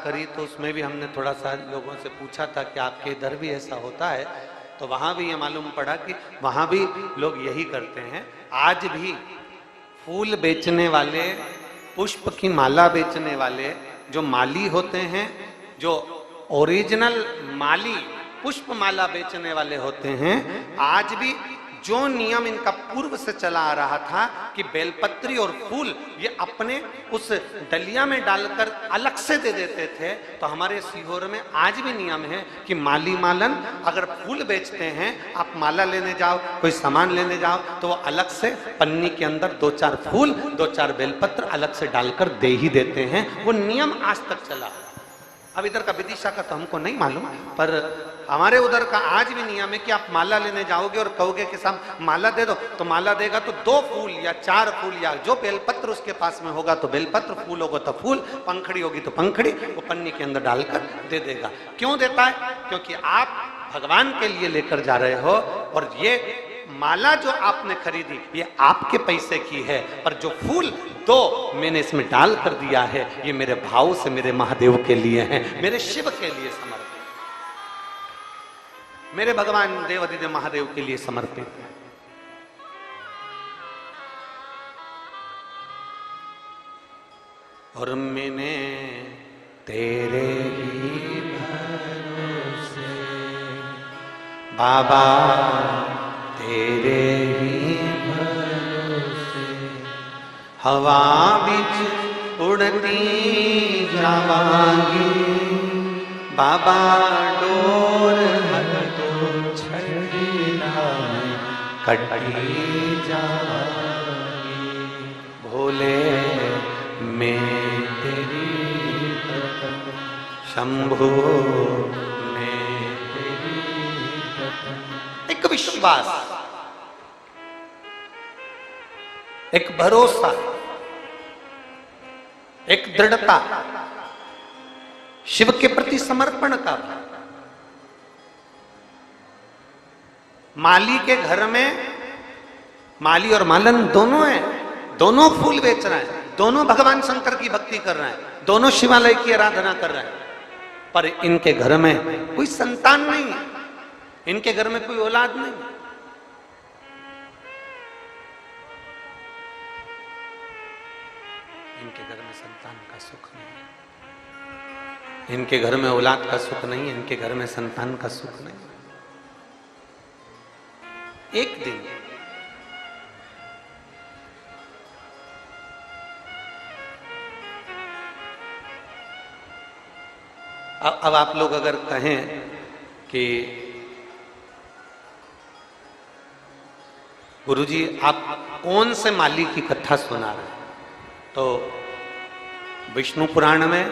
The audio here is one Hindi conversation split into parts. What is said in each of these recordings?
करी तो उसमें भी हमने थोड़ा सा लोगों से पूछा था कि आपके इधर भी ऐसा होता है, तो वहां भी ये मालूम पड़ा कि वहां भी लोग यही करते हैं। आज भी फूल बेचने वाले, पुष्प की माला बेचने वाले जो माली होते हैं, जो ओरिजिनल माली पुष्प माला बेचने वाले होते हैं, आज भी जो नियम इनका पूर्व से चला आ रहा था कि बेलपत्री और फूल ये अपने उस डलिया में डालकर अलग से दे देते थे, तो हमारे सीहोर में आज भी नियम है कि माली मालन अगर फूल बेचते हैं, आप माला लेने जाओ, कोई सामान लेने जाओ, तो वो अलग से पन्नी के अंदर 2-4 फूल 2-4 बेलपत्र अलग से डालकर दे ही देते हैं। वो नियम आज तक चला। अब इधर का विदिशा का तो हमको नहीं मालूम, पर हमारे उधर का आज भी नियम है कि आप माला लेने जाओगे और कहोगे कि साहब माला दे दो, तो माला देगा तो 2 फूल या 4 फूल या जो बेलपत्र उसके पास में होगा तो बेलपत्र, फूल होगा तो फूल, पंखड़ी होगी तो पंखड़ी, वो पन्नी के अंदर डालकर दे देगा। क्यों देता है? क्योंकि आप भगवान के लिए लेकर जा रहे हो और ये माला जो आपने खरीदी ये आपके पैसे की है, पर जो फूल तो मैंने इसमें डाल कर दिया है ये मेरे भाव से मेरे महादेव के लिए है, मेरे शिव के लिए समर्पित, मेरे भगवान देवादिदेव महादेव के लिए समर्पित है। और मैंने तेरे ही भरोसे बाबा, तेरे ही भरोसे हवा बिच उड़ती जावांगी, बाबा डोर हर तो छड़ीना कटी जावांगी, भोले मैं तेरी शंभो मैं तेरी। एक विश्वास, एक भरोसा, एक दृढ़ता, शिव के प्रति समर्पण का। माली के घर में माली और मालन दोनों हैं, दोनों फूल बेच रहे हैं, दोनों भगवान शंकर की भक्ति कर रहे हैं, दोनों शिवालय की आराधना कर रहे हैं, पर इनके घर में कोई संतान नहीं है, इनके घर में कोई औलाद नहीं। इनके घर में संतान का सुख नहीं है, इनके घर में औलाद का सुख नहीं है, इनके घर में संतान का सुख नहीं है। एक दिन अब आप लोग अगर कहें कि गुरुजी आप कौन से माली की कथा सुना रहे हैं, तो विष्णु पुराण में,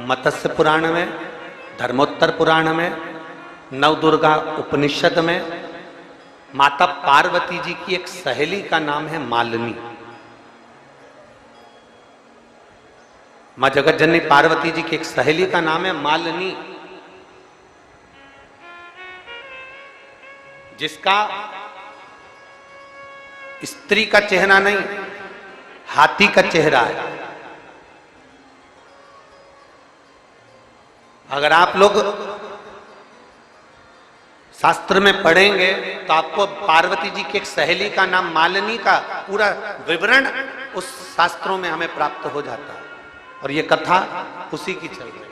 मत्स्य पुराण में, धर्मोत्तर पुराण में, नवदुर्गा उपनिषद में माता पार्वती जी की एक सहेली का नाम है मालिनी। मां जगत जननी पार्वती जी की एक सहेली का नाम है मालिनी, जिसका स्त्री का चेहरा नहीं, हाथी का चेहरा है। अगर आप लोग शास्त्र में पढ़ेंगे तो आपको पार्वती जी की एक सहेली का नाम मालिनी का पूरा विवरण उस शास्त्रों में हमें प्राप्त हो जाता है, और ये कथा उसी की चल रही है।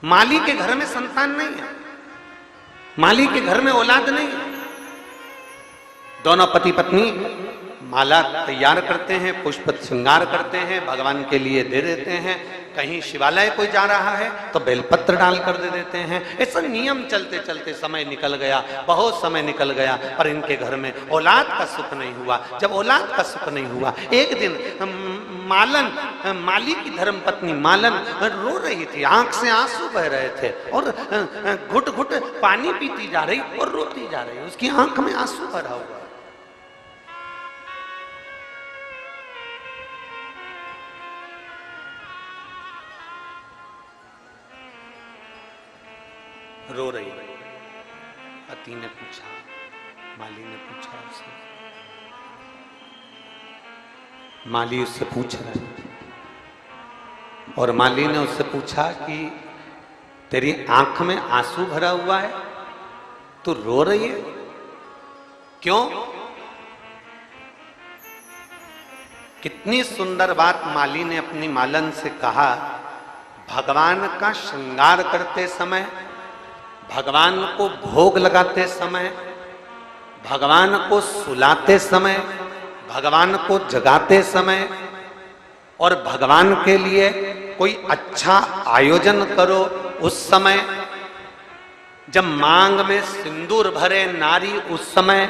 माली के घर में संतान नहीं है, माली के घर में औलाद नहीं है। दोनों पति पत्नी माला तैयार करते हैं, पुष्प श्रृंगार करते हैं, भगवान के लिए दे देते हैं। कहीं शिवालय कोई जा रहा है तो बेलपत्र डाल कर दे देते हैं। ऐसा नियम चलते चलते समय निकल गया, बहुत समय निकल गया, पर इनके घर में औलाद का सुख नहीं हुआ। जब औलाद का सुख नहीं हुआ, एक दिन माली की धर्मपत्नी मालन रो रही थी, आंख से आंसू बह रहे थे, और घुट घुट पानी पीती जा रही और रोती जा रही, उसकी आंख में आंसू भरा हुआ। रो रही। पति ने पूछा, माली ने पूछा उससे, माली उससे पूछ रहा है और माली ने उससे पूछा कि तेरी आंख में आंसू भरा हुआ है, तू रो रही है, क्यों? कितनी सुंदर बात माली ने अपनी मालन से कहा। भगवान का श्रृंगार करते समय, भगवान को भोग लगाते समय, भगवान को सुलाते समय, भगवान को जगाते समय और भगवान के लिए कोई अच्छा आयोजन करो उस समय, जब मांग में सिंदूर भरे नारी उस समय,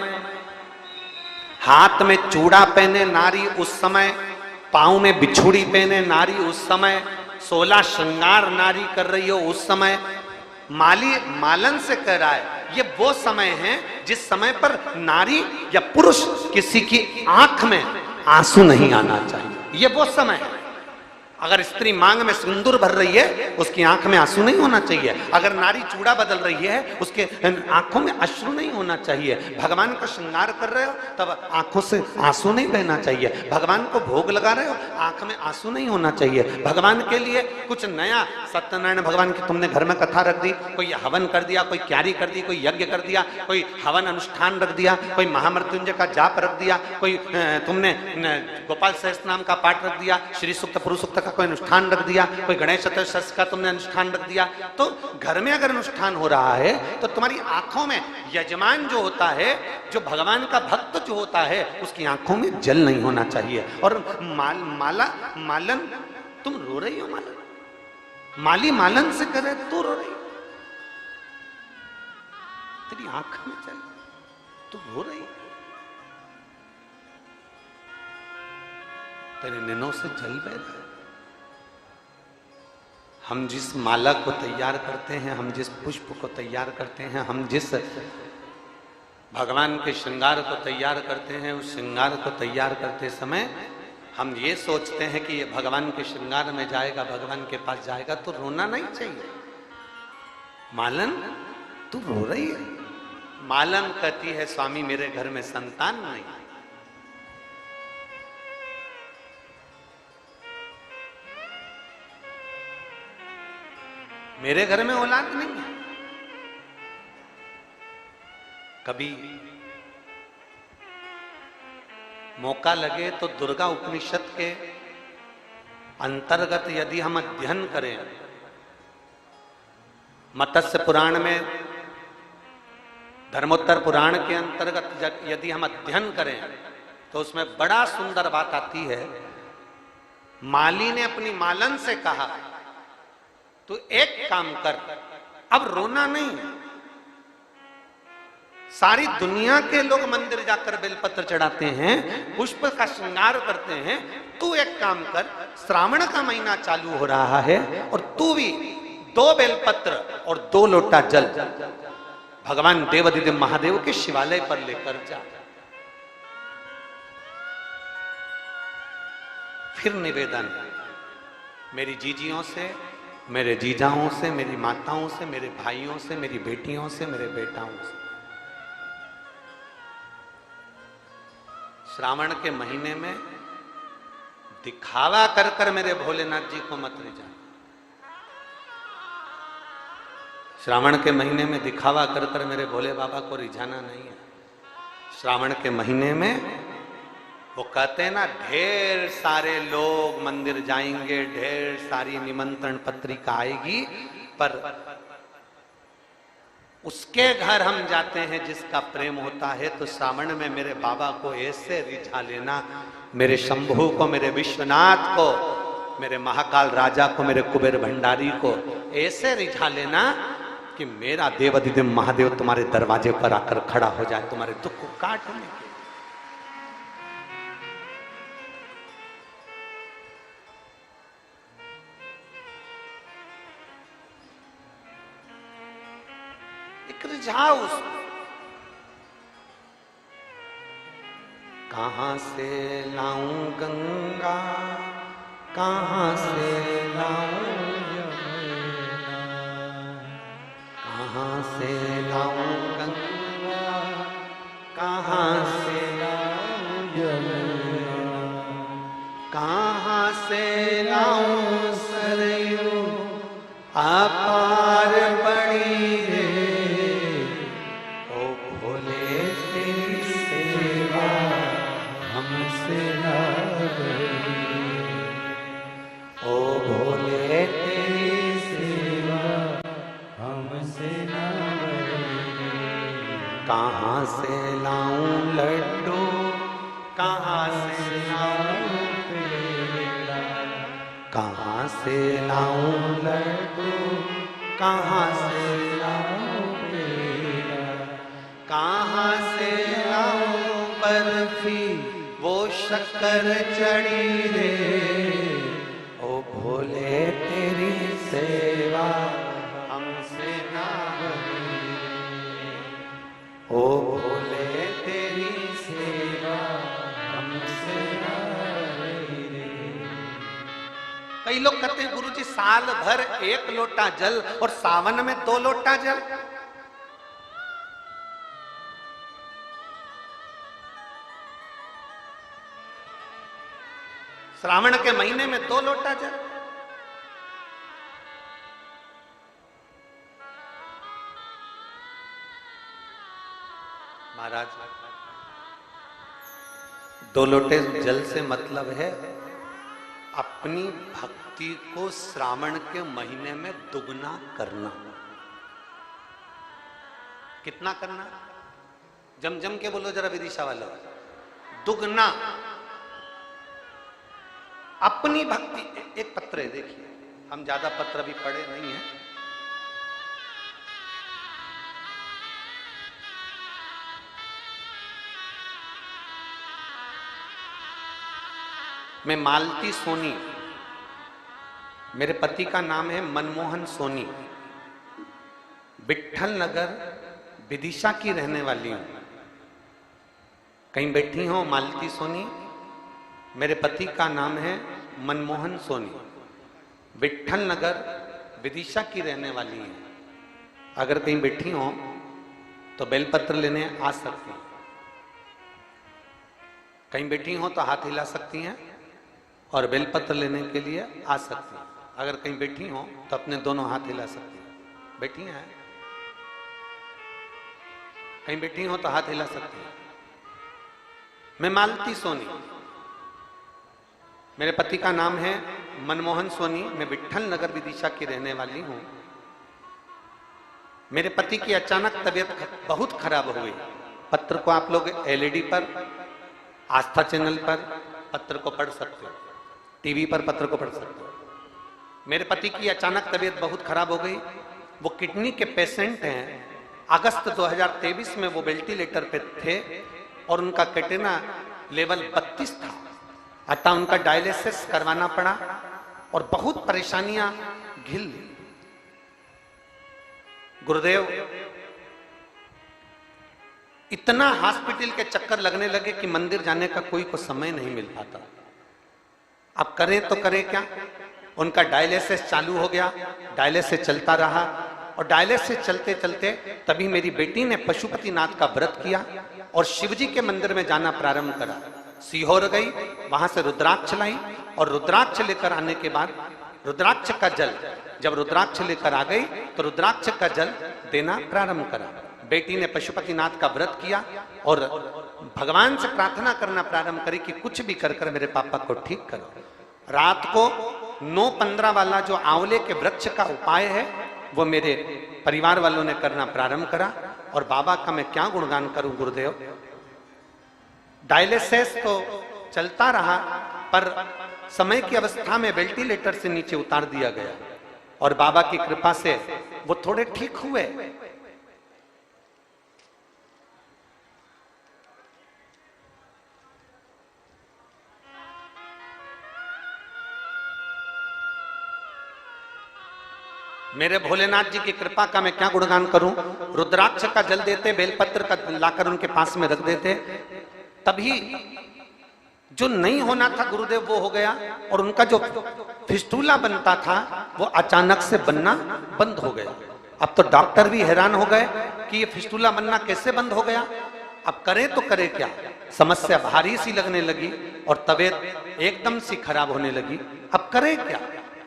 हाथ में चूड़ा पहने नारी उस समय, पांव में बिछुड़ी पहने नारी उस समय, 16 श्रृंगार नारी कर रही हो उस समय, माली मालन से कह रहा है ये वो समय है जिस समय पर नारी या पुरुष किसी की आंख में आंसू नहीं आना चाहिए। ये वो समय है। अगर स्त्री मांग में सिंदूर भर रही है, उसकी आंख में आंसू नहीं होना चाहिए। अगर नारी चूड़ा बदल रही है, उसके आंखों में अश्रु नहीं होना चाहिए। भगवान का श्रृंगार कर रहे हो तब आंखों से आंसू नहीं बहना चाहिए। भगवान को भोग लगा रहे हो, आंख में आंसू नहीं होना चाहिए। भगवान के लिए कुछ नया, सत्यनारायण भगवान की तुमने घर में कथा रख दी, कोई हवन कर दिया, कोई क्यारी कर दी, कोई यज्ञ कर दिया, कोई हवन अनुष्ठान रख दिया, कोई महामृत्युंजय का जाप रख दिया, कोई तुमने गोपाल सहस्त्र नाम का पाठ रख दिया, श्री सूक्त पुरुष सूक्त का कोई अनुष्ठान रख दिया, कोई गणेश चतुर्थी का तुमने अनुष्ठान रख दिया, तो घर में अगर अनुष्ठान हो रहा है तो तुम्हारी आंखों में यजमान जो होता है, जो भगवान का भक्त जो होता है, उसकी आंखों में जल नहीं होना चाहिए। और मालन, तुम रो रही हो मालन? माली मालन से करे तो रो रही, तेरी आंख में जल, तू रो रही, तेरे नैनों से जल बह रहा है। हम जिस माला को तैयार करते हैं, हम जिस पुष्प को तैयार करते हैं, हम जिस भगवान के श्रृंगार को तैयार करते हैं, उस श्रृंगार को तैयार करते समय हम ये सोचते हैं कि ये भगवान के श्रृंगार में जाएगा, भगवान के पास जाएगा, तो रोना नहीं चाहिए। मालन, तू रो रही है? मालन कहती है स्वामी मेरे घर में संतान नहीं, मेरे घर में औलाद नहीं है। कभी मौका लगे तो दुर्गा उपनिषद के अंतर्गत यदि हम अध्ययन करें, मत्स्य पुराण में, धर्मोत्तर पुराण के अंतर्गत यदि हम अध्ययन करें तो उसमें बड़ा सुंदर बात आती है। माली ने अपनी मालन से कहा तो एक काम कर, अब रोना नहीं। सारी दुनिया के लोग मंदिर जाकर बेलपत्र चढ़ाते हैं, पुष्प का श्रृंगार करते हैं, तू एक काम कर, श्रावण का महीना चालू हो रहा है और तू भी 2 बेलपत्र और 2 लोटा जल भगवान देवाधिदेव महादेव के शिवालय पर लेकर जा। फिर निवेदन, मेरी जीजियों से, मेरे जीजाओं से, मेरी माताओं से, मेरे भाइयों से, मेरी बेटियों से, मेरे बेटाओं से, श्रावण के महीने में दिखावा कर कर मेरे भोलेनाथ जी को मत ले जाना। श्रावण के महीने में दिखावा कर कर मेरे भोले बाबा को रिझाना नहीं है। श्रावण के महीने में वो कहते हैं ना, ढेर सारे लोग मंदिर जाएंगे, ढेर सारी निमंत्रण पत्रिका आएगी, पर उसके घर हम जाते हैं जिसका प्रेम होता है। तो श्रावण में मेरे बाबा को ऐसे रिझा लेना, मेरे शंभू को, मेरे विश्वनाथ को, मेरे महाकाल राजा को, मेरे कुबेर भंडारी को ऐसे रिझा लेना कि मेरा देवाधिदेव महादेव तुम्हारे दरवाजे पर आकर खड़ा हो जाए, तुम्हारे दुख को काटने के। रिझाओ उसको। कहां से लाऊं गंगा, कहां से लाऊं यमुना, कहां से लाऊं गंगा, कहां से लाऊं यमुना, कहां से लाऊं अपार पड़ी रे ओ भोले तेरी सेवा हमसे ना बड़ी। ओ भोले तेरी सेवा हमसे ना बड़ी। कहाँ से लाऊं लड्डू कहाँ से लाऊं पेड़ा, कहाँ से लाऊं लड्डू कहाँ से लाऊं पेड़ा, कहाँ से लाऊं बर्फी वो शक्कर चढ़ी रे ओ भोले तेरी सेवा हमसे ना बड़ी। ओ भोले तेरी सेवा हमसे ना बड़ी रे। कई लोग कहते हैं गुरुजी साल भर 1 लोटा जल और सावन में 2 लोटा जल। श्रावण के महीने में 2 लोटा जल। महाराज 2 लोटे जल से मतलब है अपनी भक्ति को श्रावण के महीने में दुगना करना। कितना करना? जम जम के बोलो जरा विदिशा वाला। दुगना अपनी भक्ति। एक पत्र है देखिए, हम ज्यादा पत्र भी पढ़े नहीं है। मैं मालती सोनी, मेरे पति का नाम है मनमोहन सोनी, विट्ठल नगर विदिशा की रहने वाली हूं। कहीं बैठी हो मालती सोनी? मेरे पति का नाम है मनमोहन सोनी, विट्ठल नगर विदिशा की रहने वाली हैं। अगर कहीं बैठी हो तो बेलपत्र लेने आ सकती हैं। कहीं बैठी हो तो हाथ हिला सकती हैं और बेलपत्र लेने के लिए आ सकती हैं। अगर कहीं बैठी हो तो अपने दोनों हाथ हिला सकती हैं। बैठी हैं? कहीं बैठी हो तो हाथ हिला सकती हैं। मैं मालती सोनी, मेरे पति का नाम है मनमोहन सोनी, मैं विट्ठल नगर विदिशा की रहने वाली हूं। मेरे पति की अचानक तबीयत बहुत खराब हो गई। पत्र को आप लोग एलईडी पर, आस्था चैनल पर पत्र को पढ़ सकते हो, टीवी पर पत्र को पढ़ सकते हो। मेरे पति की अचानक तबीयत बहुत खराब हो गई। वो किडनी के पेशेंट हैं। अगस्त 2023 में वो वेंटिलेटर पे थे और उनका कैटेना लेवल 32 था। अतः उनका डायलिसिस करवाना पड़ा और बहुत परेशानियां घिल ली। गुरुदेव, इतना हॉस्पिटल के चक्कर लगने लगे कि मंदिर जाने का कोई को समय नहीं मिल पाता। अब करें तो करें क्या? उनका डायलिसिस चालू हो गया, डायलिसिस चलता रहा और डायलिसिस चलते चलते तभी मेरी बेटी ने पशुपतिनाथ का व्रत किया और शिवजी के मंदिर में जाना प्रारंभ करा। सीहोर गई, वहां से रुद्राक्ष लाई और रुद्राक्ष लेकर आने के बाद रुद्राक्ष का जल, जब रुद्राक्ष लेकर आ गई तो रुद्राक्ष का जल देना प्रारंभ करा। बेटी ने पशुपतिनाथ का व्रत किया और भगवान से प्रार्थना करना प्रारंभ करी कि कुछ भी कर मेरे पापा को ठीक करो। रात को 9:15 वाला जो आंवले के वृक्ष का उपाय है वो मेरे परिवार वालों ने करना प्रारंभ करा और बाबा का मैं क्या गुणगान करूं गुरुदेव। डायलिसिस तो चलता रहा पर समय की अवस्था में वेंटिलेटर से नीचे उतार दिया गया और बाबा की कृपा से वो थोड़े ठीक हुए। मेरे भोलेनाथ जी की कृपा का मैं क्या गुणगान करूं। रुद्राक्ष का जल देते, बेलपत्र का लाकर उनके पास में रख देते, तभी जो नहीं होना था गुरुदेव वो हो गया और उनका जो फिस्टूला बनता था वो अचानक से बनना बंद हो गया। अब तो डॉक्टर भी हैरान हो गए कि ये फिस्टूला बनना कैसे बंद हो गया। अब करे तो करे क्या, समस्या भारी सी लगने लगी और तबीयत एकदम सी खराब होने लगी। अब करे क्या?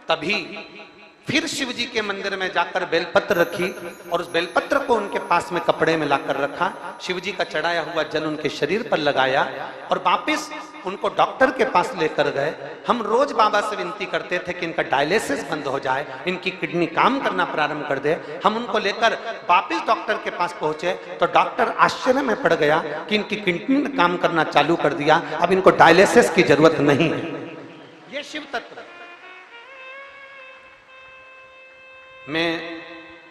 तभी फिर शिव जी के मंदिर में जाकर बेलपत्र रखी और उस बेलपत्र को उनके पास में कपड़े में लाकर रखा, शिव जी का चढ़ाया हुआ जल उनके शरीर पर लगाया और वापस उनको डॉक्टर के पास लेकर गए। हम रोज बाबा से विनती करते थे कि इनका डायलिसिस बंद हो जाए, इनकी किडनी काम करना प्रारंभ कर दे। हम उनको लेकर वापस डॉक्टर के पास पहुंचे तो डॉक्टर आश्चर्य में पड़ गया कि इनकी किडनी ने काम करना चालू कर दिया, अब इनको डायलिसिस की जरूरत नहीं है। ये शिव तत्व। मैं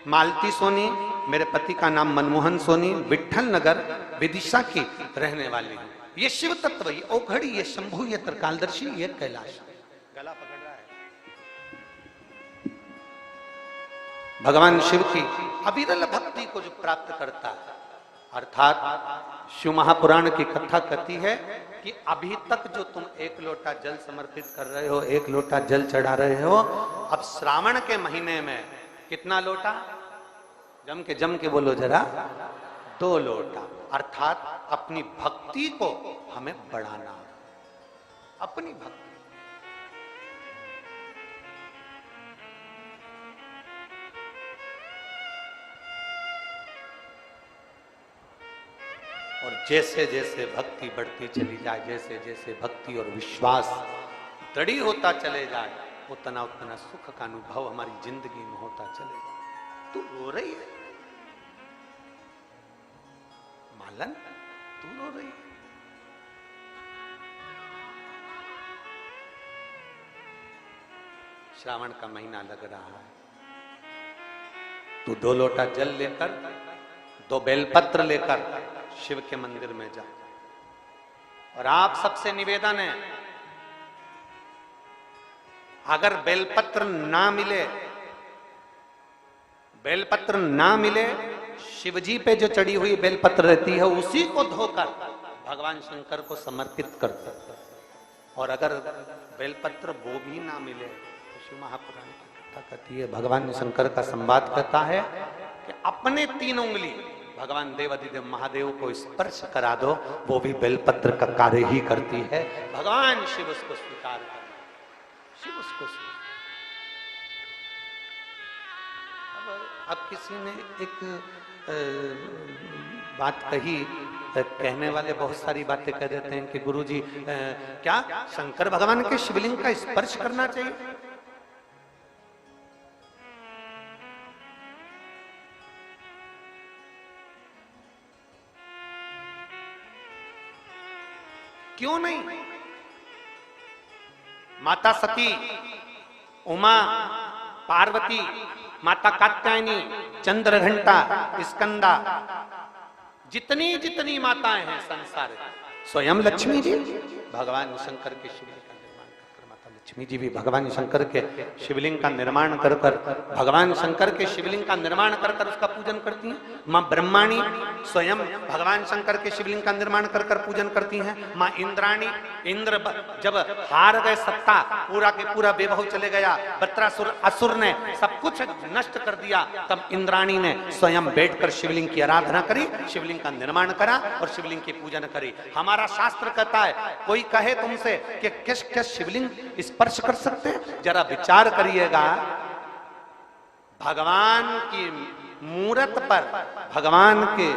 मालती सोनी, मेरे पति का नाम मनमोहन सोनी, विठल नगर विदिशा की रहने वाली हूं। ये शिव तत्व, ये ओघड़ी, ये शंभु, ये त्रिकालदर्शी, ये कैलाश। गला पकड़ रहा है। भगवान शिव की अविरल भक्ति को जो प्राप्त करता है, अर्थात शिव महापुराण की कथा कहती है कि अभी तक जो तुम एक लोटा जल समर्पित कर रहे हो, एक लोटा जल चढ़ा रहे हो, अब श्रावण के महीने में कितना लोटा? जम के बोलो जरा, 2 लोटा। अर्थात अपनी भक्ति को हमें बढ़ाना, अपनी भक्ति। और जैसे जैसे भक्ति बढ़ती चली जाए, जैसे जैसे भक्ति और विश्वास दृढ़ होता चले जाए, उतना उतना सुख का अनुभव हमारी जिंदगी में होता चलेगा। तू रो रही है मालन, तू रो रही है? श्रावण का महीना लग रहा है, तू 2 लोटा जल लेकर, 2 बेलपत्र लेकर शिव के मंदिर में जा। और आप सबसे निवेदन है, अगर बेलपत्र ना मिले, बेलपत्र ना मिले, शिवजी पे जो चढ़ी हुई बेलपत्र रहती है उसी को धोकर भगवान शंकर को समर्पित कर दो। और अगर बेलपत्र वो भी ना मिले तो शिव महापुराण की कथा कहती है, भगवान शंकर का संवाद कहता है कि अपने 3 उंगली भगवान देवाधिदेव महादेव को स्पर्श करा दो, वो भी बेलपत्र का कार्य ही करती है। भगवान शिव उसको स्वीकार कर, शिव उसको स्वीकार। अब किसी ने एक बात कही, कहने वाले बहुत सारी बातें कह देते हैं कि गुरुजी क्या शंकर भगवान के शिवलिंग का स्पर्श करना चाहिए? क्यों नहीं? माता सती, उमा, पार्वती, माता कात्यायनी, चंद्रघंटा, स्कंदा, जितनी जितनी माताएं हैं संसार में, स्वयं लक्ष्मी जी भगवान शंकर के शिवलिंग का निर्माण कर, माता लक्ष्मी जी भी भगवान शंकर के शिवलिंग का निर्माण कर भगवान शंकर के शिवलिंग का निर्माण कर उसका पूजन करती हैं। माँ ब्रह्माणी स्वयं भगवान शंकर के शिवलिंग का निर्माण कर पूजन करती हैं। माँ इंद्राणी, इंद्र जब हार गए सत्ता, पूरा के पूरा बेबहू चले गया, बत्रासुर असुर ने सब कुछ नष्ट कर दिया, तब इंद्राणी ने स्वयं बैठकर शिवलिंग की आराधना करी, शिवलिंग का निर्माण करा और शिवलिंग की पूजन करी। हमारा शास्त्र कहता है, कोई कहे तुमसे कि किस किस शिवलिंग स्पर्श कर सकते हैं, जरा विचार करिएगा। भगवान की मूरत पर, भगवान के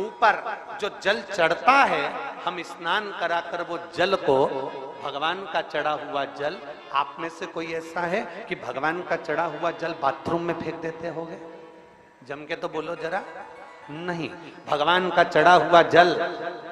ऊपर जो जल चढ़ता है, हम स्नान कराकर वो जल को, भगवान का चढ़ा हुआ जल, आप में से कोई ऐसा है कि भगवान का चढ़ा हुआ जल बाथरूम में फेंक देते होगे? जम के तो बोलो जरा। नहीं, भगवान का चढ़ा हुआ जल,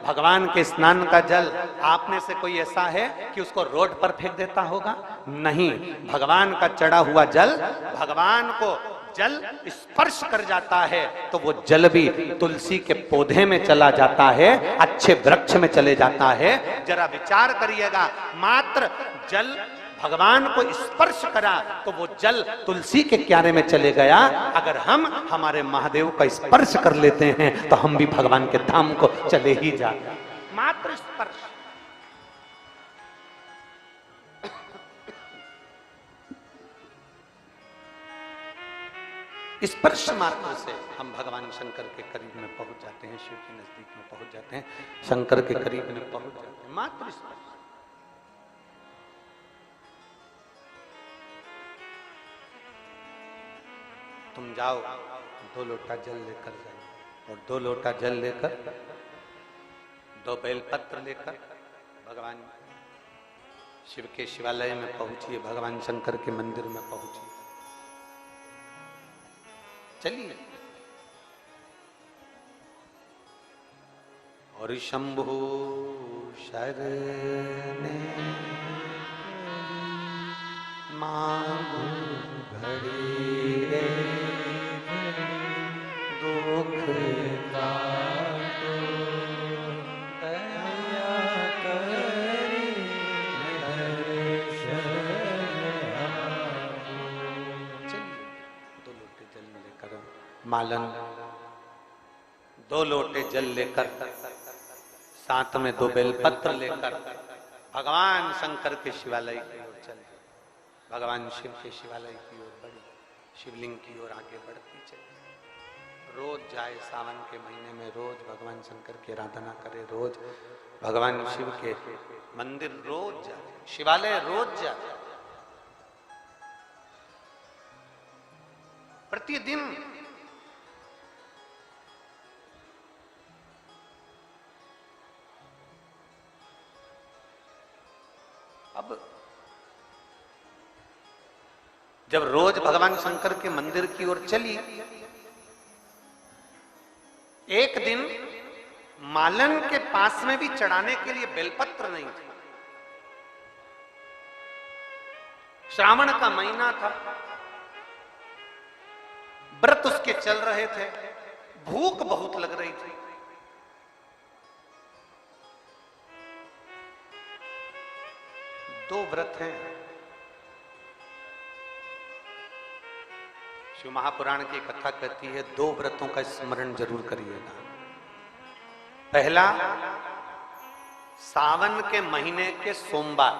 भगवान के स्नान का जल, आप में से कोई ऐसा है कि उसको रोड पर फेंक देता होगा? नहीं, भगवान का चढ़ा हुआ जल, भगवान को जल स्पर्श कर जाता है तो वो जल भी तुलसी के पौधे में चला जाता है, अच्छे वृक्ष में चले जाता है। जरा विचार करिएगा, मात्र जल भगवान को स्पर्श करा तो वो जल तुलसी के क्यारे में चले गया। अगर हम हमारे महादेव का स्पर्श कर लेते हैं तो हम भी भगवान के धाम को चले ही जाते। मात्र स्पर्श। स्पर्श मात्र से हम भगवान शंकर के करीब में पहुंच जाते हैं, शिव के नजदीक में पहुंच जाते हैं, शंकर के करीब में पहुंच जाते हैं। मात्र स्पर्श। तुम जाओ 2 लोटा जल लेकर जाओ, और 2 लोटा जल लेकर 2 बेलपत्र लेकर भगवान शिव के शिवालय में पहुंचिए, भगवान शंकर के मंदिर में पहुंचिए। चलिए। और शंभु शरणे मांगू घड़ी रे दुख काटो दया करी दर्शन आपो। चलिए 2 लोटे जल लेकर मालन 2 लोटे जल लेकर साथ में 2 बेलपत्र लेकर भगवान शंकर के शिवालय की ओर चले। भगवान शिव के शिवालय की ओर बढ़ी, शिवलिंग की ओर आगे बढ़ती चली। रोज जाए, सावन के महीने में रोज भगवान शंकर की आराधना करे, रोज भगवान शिव के मंदिर रोज जाए, शिवालय रोज जाए, प्रतिदिन। अब जब रोज भगवान शंकर के मंदिर की ओर चली, एक दिन मालन के पास में भी चढ़ाने के लिए बेलपत्र नहीं थे। श्रावण का महीना था, व्रत उसके चल रहे थे, भूख बहुत लग रही थी। दो व्रत हैं। शिव महापुराण की कथा कहती है 2 व्रतों का स्मरण जरूर करिएगा। पहला, सावन के महीने के सोमवार।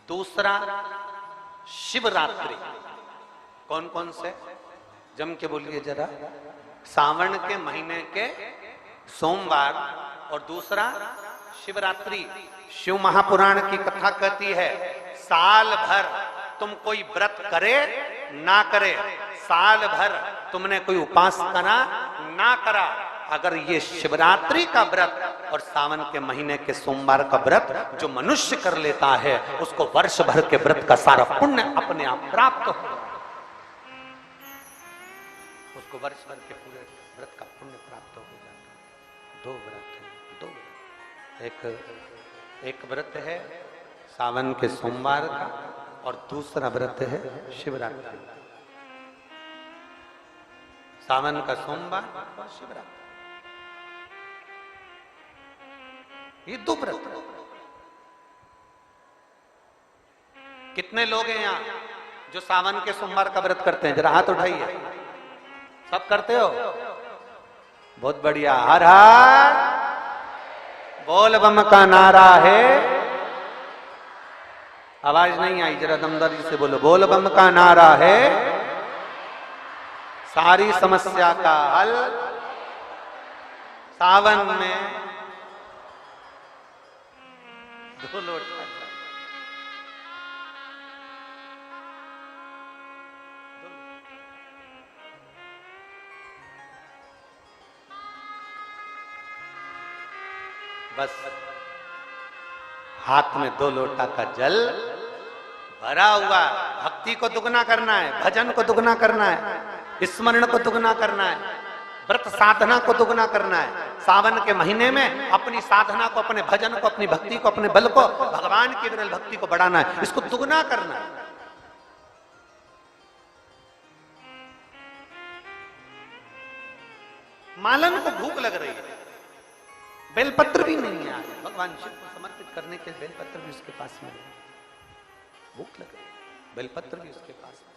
दूसरा, शिवरात्रि। कौन कौन से? जम के बोलिए जरा। सावन के महीने के सोमवार और दूसरा शिवरात्रि। शिव महापुराण की कथा कहती है साल भर तुम कोई व्रत करे ना करे, साल भर तुमने कोई उपास करा ना करा, अगर ये शिवरात्रि का व्रत और सावन के महीने के सोमवार का व्रत जो मनुष्य कर लेता है उसको वर्ष भर के व्रत का सारा पुण्य अपने आप प्राप्त हो, उसको वर्ष भर के पूरे व्रत का पुण्य प्राप्त हो जाता है। 2 व्रत है, 2 व्रत। एक व्रत है सावन के सोमवार का और दूसरा व्रत है शिवरात्रि। सावन का सोमवार और शिवरात्रि, ये 2 व्रत। कितने लोग हैं यहाँ जो सावन के सोमवार का व्रत करते हैं? जरा हाथ उठाइए। सब करते हो? बहुत बढ़िया। हर हर बोल बम का नारा है। आवाज नहीं आई, जरा दमदारी से बोलो। बोल बम का नारा है, सारी समस्या का हल सावन में 2 लोटा। बस हाथ में 2 लोटा का जल भरा हुआ। भक्ति को दुगना करना है, भजन को दुगना करना है, स्मरण को दुगना करना है, व्रत साधना को दुगना करना है। सावन के महीने में अपनी साधना को, अपने भजन को, अपनी भक्ति को, अपने बल को, भगवान की विरल भक्ति को बढ़ाना है, इसको दुगना करना है। मालन को भूख लग रही है, बेलपत्र भी नहीं है। भगवान शिव को समर्पित करने के बेलपत्र भी उसके पास में नहीं। भूख लग रही, बेलपत्र भी उसके पास में।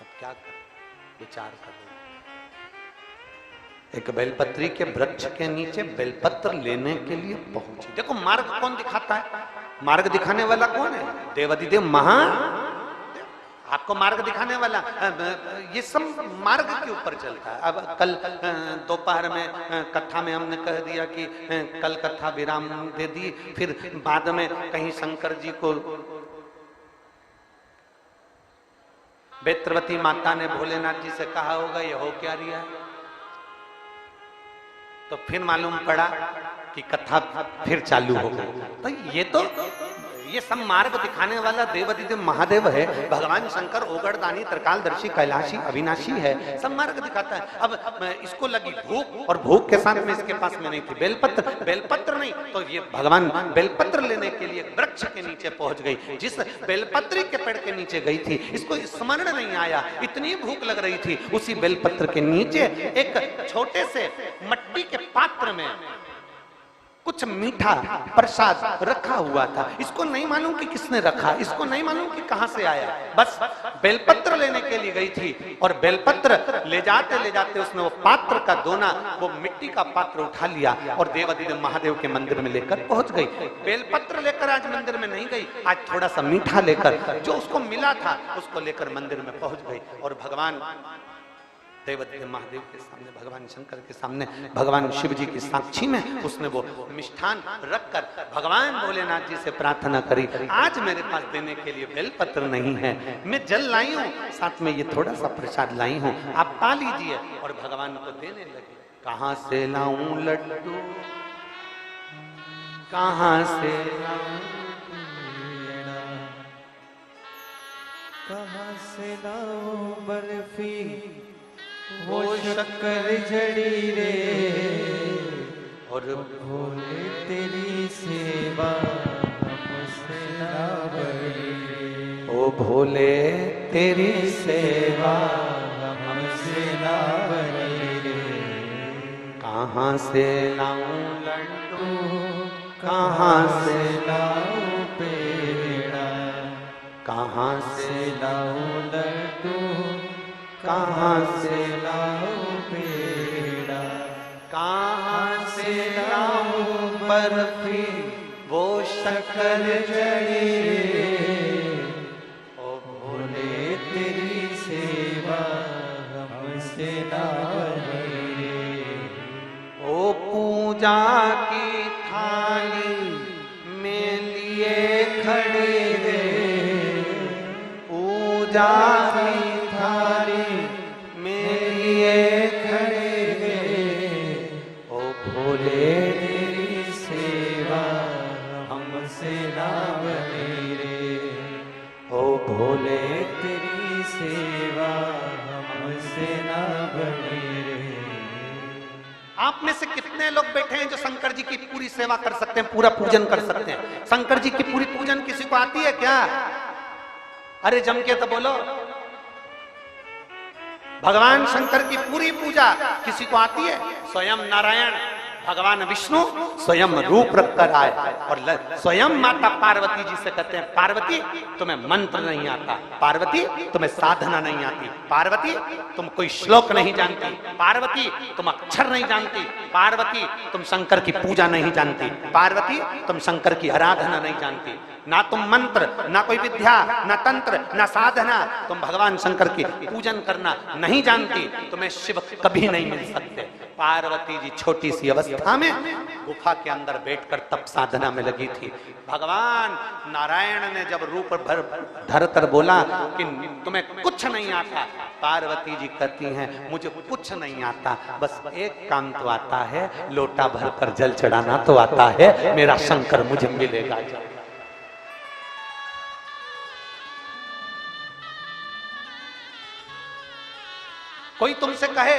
अब क्या कर, विचार कर। एक बेलपत्री के वृक्ष के नीचे बेलपत्र लेने के लिए पहुंची। देखो मार्ग कौन दिखाता है? मार्ग दिखाने वाला कौन है? देवाधिदेव महा आपको मार्ग दिखाने वाला। ये सब मार्ग के ऊपर चलता है। अब कल दोपहर में कथा में हमने कह दिया कि कल कथा विराम दे दी, फिर बाद में कहीं शंकर जी को बेत्रवती माता ने भोलेनाथ जी से कहा होगा ये हो क्या रिया, तो फिर मालूम पड़ा कि कथा फिर चालू हो गई। तो ये सब मार्ग दिखाने वाला देवादिदेव महादेव है। भगवान शंकर ओगरदानी, त्रिकालदर्शी, कैलाशी, अविनाशी है, सब मार्ग दिखाता है। अब इसको लगी भूख, और भूख के साथ में इसके पास में नहीं थी बेलपत्र, बेलपत्र नहीं, तो ये भगवान बेलपत्र लेने के लिए वृक्ष के नीचे पहुंच गई। जिस बेलपत्री के पेड़ के नीचे गई थी, इसको स्मरण नहीं आया, इतनी भूख लग रही थी। उसी बेलपत्र के नीचे एक छोटे से मट्टी के पात्र में कुछ मीठा प्रसाद रखा हुआ था। इसको नहीं मालूम कि किसने रखा, इसको नहीं मालूम कि कहां से आया, बस बेलपत्र लेने के लिए गई थी। और बेलपत्र ले जाते उसने वो पात्र का दोना, वो मिट्टी का पात्र उठा लिया और देवादिदेव महादेव के मंदिर में लेकर पहुंच गई। बेलपत्र लेकर आज मंदिर में नहीं गई, आज थोड़ा सा मीठा लेकर, जो उसको मिला था उसको लेकर मंदिर में पहुंच गई। और भगवान देवादिदेव महादेव के सामने, भगवान शंकर के सामने, भगवान शिव जी की साक्षी में उसने वो मिष्ठान रखकर भगवान भोलेनाथ जी से प्रार्थना करी, आज मेरे पास देने के लिए बेलपत्र नहीं है, मैं जल लाई हूँ, साथ में ये थोड़ा सा प्रसाद लाई हूँ, आप पा लीजिए। और भगवान को देने लगे। कहां से लाऊं लड्डू, कहां से लाऊं, कहां से लाऊं बर्फी, वो शक्कर जड़ी रे, और भोले तेरी सेवा हमसे ना बनी, ओ भोले तेरी सेवा हमसे ना बनी रे। कहां से लाऊं लड्डू, कहां से लाऊं पेड़ा, कहां से से लाऊं लड्डू, कहां से लाऊं पेड़ा, कहां से लाऊं बर्फी, वो शक्कर जड़ी रे, ओ भोले तेरी सेवा हमसे ना बनी रे। ओ पूजा की थाली में लिए खड़े रे, पूजा की थाली में लिए खड़े रे, ओ भोले तेरी सेवा हमसे ना बनी रे, ओ भोले तेरी सेवा हमसे ना बनी रे। आप में से कितने लोग बैठे हैं जो शंकर जी की पूरी सेवा कर सकते हैं, पूरा पूजन कर सकते हैं? शंकर जी की पूरी पूजन किसी को आती है क्या? अरे जम के तो बोलो। भगवान शंकर की पूरी पूजा किसी को आती है? स्वयं नारायण भगवान विष्णु स्वयं रूप रखकर आए और स्वयं माता पार्वती जी से कहते हैं, पार्वती तुम्हें मंत्र नहीं आता, पार्वती तुम्हें साधना नहीं आती, पार्वती तुम कोई श्लोक नहीं जानती, पार्वती तुम अक्षर नहीं जानती, पार्वती तुम शंकर की पूजा नहीं जानती, पार्वती तुम शंकर की आराधना नहीं जानती, ना तुम मंत्र, ना कोई विद्या, ना तंत्र, ना साधना, तुम भगवान शंकर की पूजन करना नहीं जानती, तुम्हें शिव कभी नहीं मिल सकते। पार्वती जी छोटी सी अवस्था में गुफा के अंदर बैठकर तप साधना में लगी थी। भगवान नारायण ने जब रूप धर कर बोला कि तुम्हें कुछ नहीं आता, पार्वती जी कहती हैं मुझे कुछ नहीं आता, बस एक काम तो आता है, लोटा भर कर जल चढ़ाना तो आता है, मेरा शंकर मुझे मिलेगा। कोई तुमसे कहे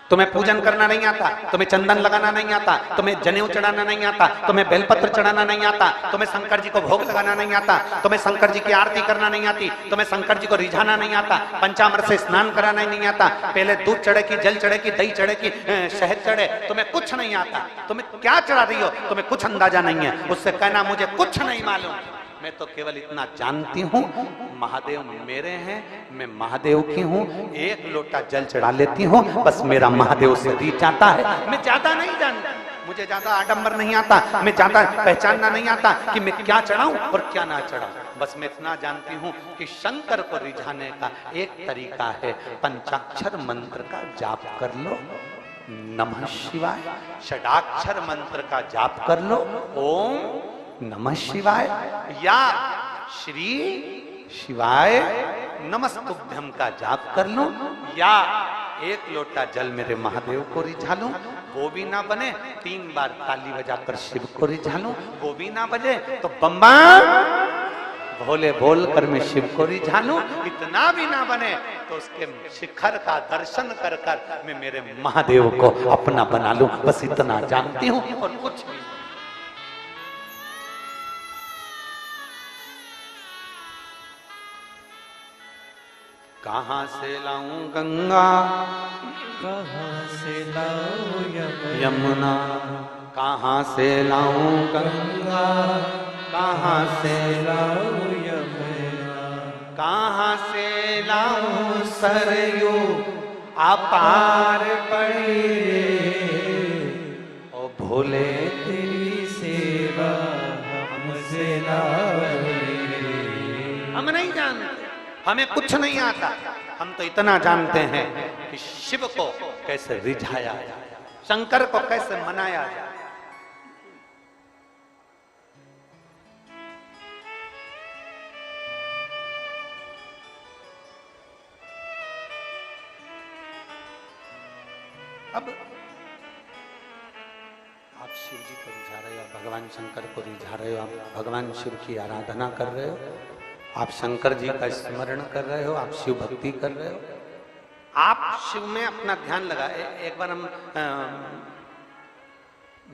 तुम्हें पूजन करना नहीं आता, तुम्हें चंदन लगाना नहीं आता, तुम्हें जनेऊ चढ़ाना नहीं आता, तुम्हें बेलपत्र चढ़ाना नहीं आता, तुम्हें शंकर जी को भोग लगाना नहीं आता, तुम्हें शंकर जी की आरती करना नहीं आती, तुम्हें शंकर जी को रिझाना नहीं आता, पंचामृत से स्नान कराना नहीं आता, पहले दूध चढ़े की, जल चढ़े की, दही चढ़े की, शहद चढ़े, तुम्हें कुछ नहीं आता, तुम्हें क्या चढ़ा रही हो, तुम्हें कुछ अंदाजा नहीं है, उससे कहना मुझे कुछ नहीं मालूम, मैं तो केवल इतना जानती हूँ महादेव मेरे हैं, मैं महादेव की हूँ, एक लोटा जल चढ़ा लेती हूँ, बस मेरा महादेव से रीच जाता है, मैं ज्यादा नहीं जानती, मुझे ज्यादा आडंबर नहीं आता, मैं ज्यादा पहचानना नहीं आता कि मैं क्या चढ़ाऊं और क्या ना चढ़ाऊं, बस मैं इतना जानती हूँ कि शंकर को रिझाने का एक तरीका है, पंचाक्षर मंत्र का जाप कर लो, नमः शिवाय, षडाक्षर मंत्र का जाप कर लो, ओम नमः शिवाय, या श्री शिवाय नमस्तुभ्यम का जाप कर लूं या एक लोटा जल मेरे महादेव को रिझा लूं, वो भी ना बने 3 बार ताली बजाकर शिव को रिझा लूं, वो भी ना बजे तो बम्बा भोले बोल कर मैं शिव को रिझा लूं, इतना भी ना बने तो उसके शिखर का दर्शन कर कर मैं मेरे महादेव को अपना बना लूं। बस इतना जानती हूं और कुछ भी। कहां से लाऊं गंगा, कहाँ से लाऊं यमुना, कहां से लाऊं गंगा, कहां से लाऊं यमुना, कहां से लाऊं सरयू अपार पड़ी रे, ओ भोले तेरी सेवा हमसे ना बनी रे। हम नहीं जानते, हमें कुछ नहीं आता, हम तो इतना जानते हैं कि शिव को कैसे रिझाया जाए, शंकर को कैसे मनाया जाए। अब आप शिव जी को रिझा रहे हो, आप भगवान शंकर को रिझा रहे हो, आप भगवान शिव की आराधना कर रहे हो, आप शंकर जी का स्मरण कर रहे हो, आप शिव भक्ति कर रहे हो, आप शिव में अपना ध्यान लगाए। एक बार हम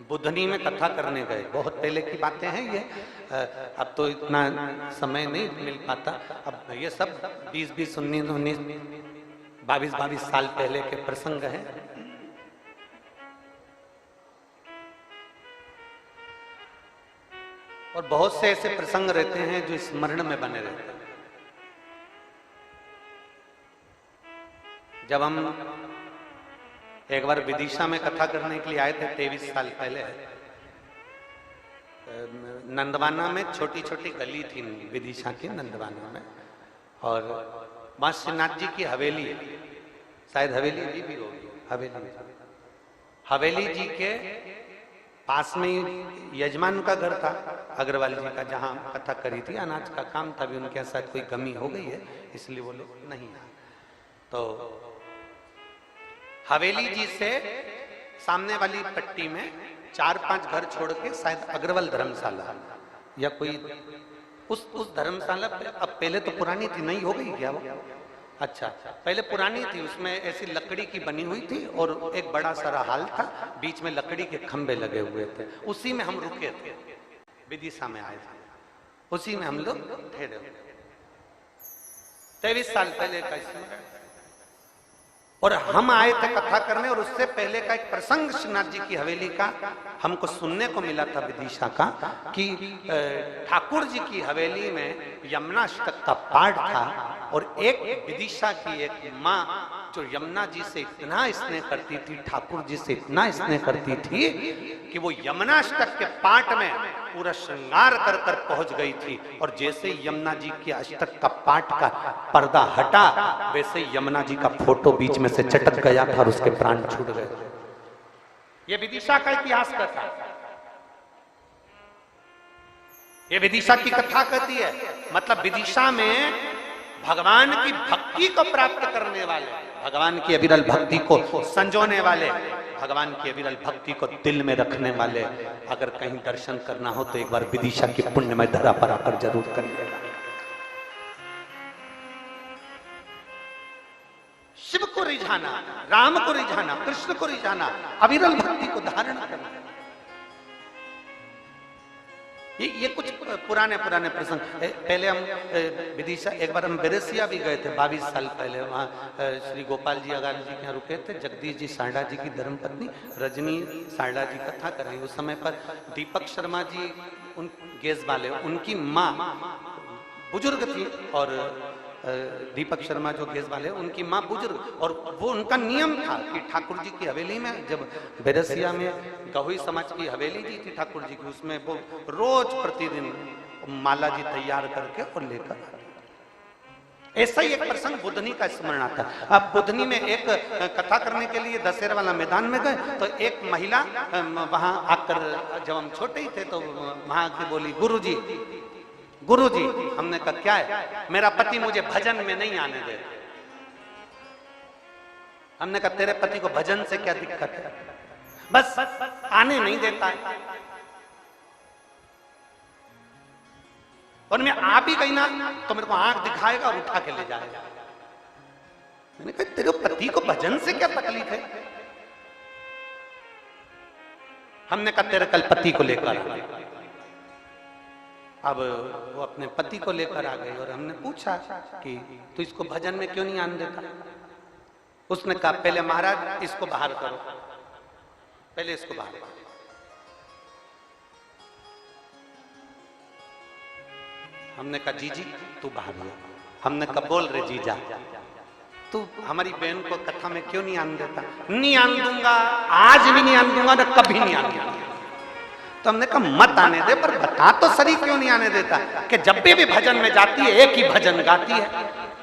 बुधनी में कथा करने गए, बहुत पहले की बातें हैं ये, अब तो इतना समय नहीं मिल पाता। अब ये सब 20-20, 19-19, 22-22 साल पहले के प्रसंग हैं। और बहुत से ऐसे प्रसंग रहते हैं जो स्मरण में बने रहते हैं। जब हम एक बार विदिशा में कथा करने के लिए आए थे 23 साल पहले, नंदवाना में छोटी छोटी गली थी विदिशा की, नंदवाना में, और मां श्रीनाथ जी की हवेली, शायद हवेली जी भी होगी, हवेली जी के पास में यजमान का घर था, अग्रवाल जी का, जहां कथा करी थी। अनाज का काम था, भी उनके साथ कोई कमी हो गई है इसलिए वो लोग नहीं आए। तो हवेली जी से सामने वाली पट्टी में 4-5 घर छोड़ के शायद अग्रवाल धर्मशाला या कोई उस धर्मशाला पे, अब पहले तो पुरानी थी, नहीं हो गई क्या वो? अच्छा, पहले पुरानी थी, उसमें ऐसी लकड़ी की बनी हुई थी और एक बड़ा सारा हाल था, बीच में लकड़ी के खंबे लगे हुए थे, उसी में हम रुके थे, विदिशा में आए थे, उसी में हम लोग ठहरे हुए। 23 साल पहले का स्मरण। और हम आए थे कथा करने, और उससे पहले का एक प्रसंग श्रीनाथ जी की हवेली का हमको सुनने को मिला था विदिशा का, कि ठाकुर जी की हवेली में यमुनाष्टक का पाठ था, और एक विदिशा की एक माँ जो यमुना जी से इतना स्नेह करती थी, ठाकुर जी से इतना स्नेह करती थी कि वो यमुनाष्टक के पाठ में पूरा श्रृंगार कर कर पहुंच गई थी। और जैसे यमुना जी के अष्टक का पाठ का पर्दा हटा, वैसे यमुना जी का फोटो बीच में से चटक गया था और उसके प्राण छूट गए। ये विदिशा का इतिहास कहता है, ये विदिशा की कथा कहती है। मतलब विदिशा में भगवान की भक्ति को प्राप्त करने वाले, भगवान की अविरल भक्ति को संजोने वाले, भगवान की अविरल भक्ति को दिल में रखने वाले, अगर कहीं दर्शन करना हो तो एक बार विदिशा की पुण्यमय धरा पर आकर जरूर करिएगा। शिव को रिझाना, राम को रिझाना, कृष्ण को रिझाना, अविरल भक्ति को धारण करना, ये कुछ पुराने प्रसंग। पहले हम विदिशा, एक बार हम बेरेसिया भी गए थे 22 साल पहले, वहाँ श्री गोपाल जी अगाल जी के यहाँ रुके थे। जगदीश जी सारडा जी की धर्मपत्नी रजनी सारडा जी कथा कर रही, उस समय पर दीपक शर्मा जी उन गेस वाले, उनकी माँ बुजुर्ग थी, और दीपक शर्मा जो गेस वाले उनकी माँ बुजुर्ग, और वो उनका नियम था कि ठाकुर जी की हवेली में, जब बेरसिया में गहुई समाज की हवेली जी थी ठाकुर जी की, उसमें वो रोज प्रतिदिन माला जी तैयार करके और लेकर आते। ऐसा ही एक प्रसंग बुधनी का स्मरण आता है। अब बुधनी में एक कथा करने के लिए दशहरा वाला मैदान में गए, तो एक महिला वहां आकर, जब हम छोटे ही थे तो वहां की बोली, गुरुजी गुरुजी, हमने कहा क्या है? मेरा पति मुझे भजन में नहीं आने दे। हमने कहा तेरे पति को भजन से क्या दिक्कत है? बस आने नहीं देता है। और मैं आ भी गई ना तो मेरे को आंख दिखाएगा और उठा के ले जाएगा। मैंने कहा तेरे पति को भजन से क्या तकलीफ है? हमने कहा तेरे कल पति को लेकर आ। अब वो अपने पति को लेकर आ गई और हमने पूछा कि तू इसको भजन में क्यों नहीं आने देता? उसने कहा पहले महाराज इसको बाहर करो, पहले इसको बाहर करो। हमने कहा जीजी तू बाहर हो। हमने कहा बोल रे जीजा, तू हमारी बहन को कथा में क्यों नहीं आने देता? नहीं आने दूंगा, आज भी नहीं आने दूंगा, ना कभी नहीं आने दूंगा। तो हमने कहा मत आने दे, पर बता तो सही क्यों नहीं आने देता? कि जब भी भजन में जाती है एक ही भजन गाती है,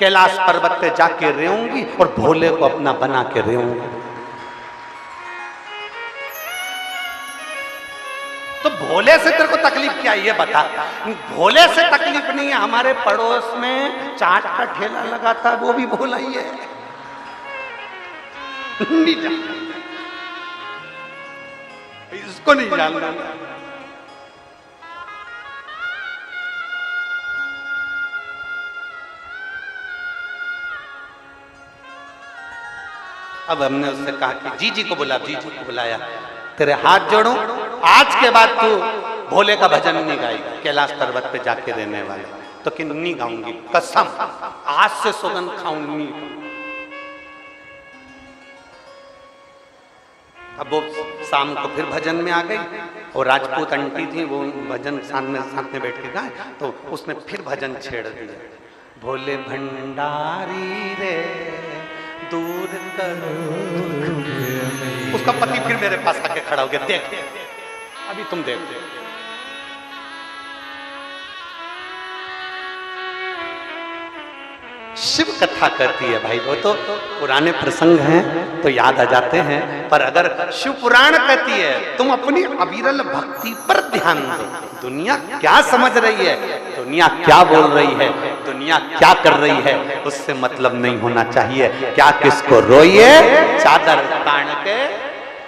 कैलाश पर्वत पे जाके रेऊंगी और भोले को अपना बना के रेऊंगी। तो भोले से तेरे को तकलीफ क्या है ये बता? भोले से तकलीफ नहीं है, हमारे पड़ोस में चाट का ठेला लगाता वो भी भोला ही है। नहीं जानता, इसको नहीं जानना। अब हमने उससे कहा कि जीजी को बुला, जीजी को बुलाया, तेरे हाथ जोड़ूं, आज के बाद तू भोले का भजन नहीं गाएगी कैलाश पर्वत पे जाके रहने वाले। तो कि नहीं गाऊंगी, कसम आज से सौगंध खाऊंगी। अब वो शाम को फिर भजन में आ गई और राजपूत आंटी थी, वो भजन साथ में बैठ के गाए, तो उसने फिर भजन छेड़ दिया। भोले भंडारी रे दूर करो। उसका पति फिर मेरे पास आके खड़ा हो गया, देख अभी तुम देख। शिव कथा करती है भाई, वो तो पुराने प्रसंग हैं तो याद आ जाते हैं, पर अगर शिव पुराण कहती है तुम अपनी अविरल भक्ति पर ध्यान दो। दुनिया क्या समझ रही है, दुनिया क्या बोल रही है, दुनिया क्या कर रही है, उससे मतलब नहीं होना चाहिए। क्या किसको रोइए, चादर तान के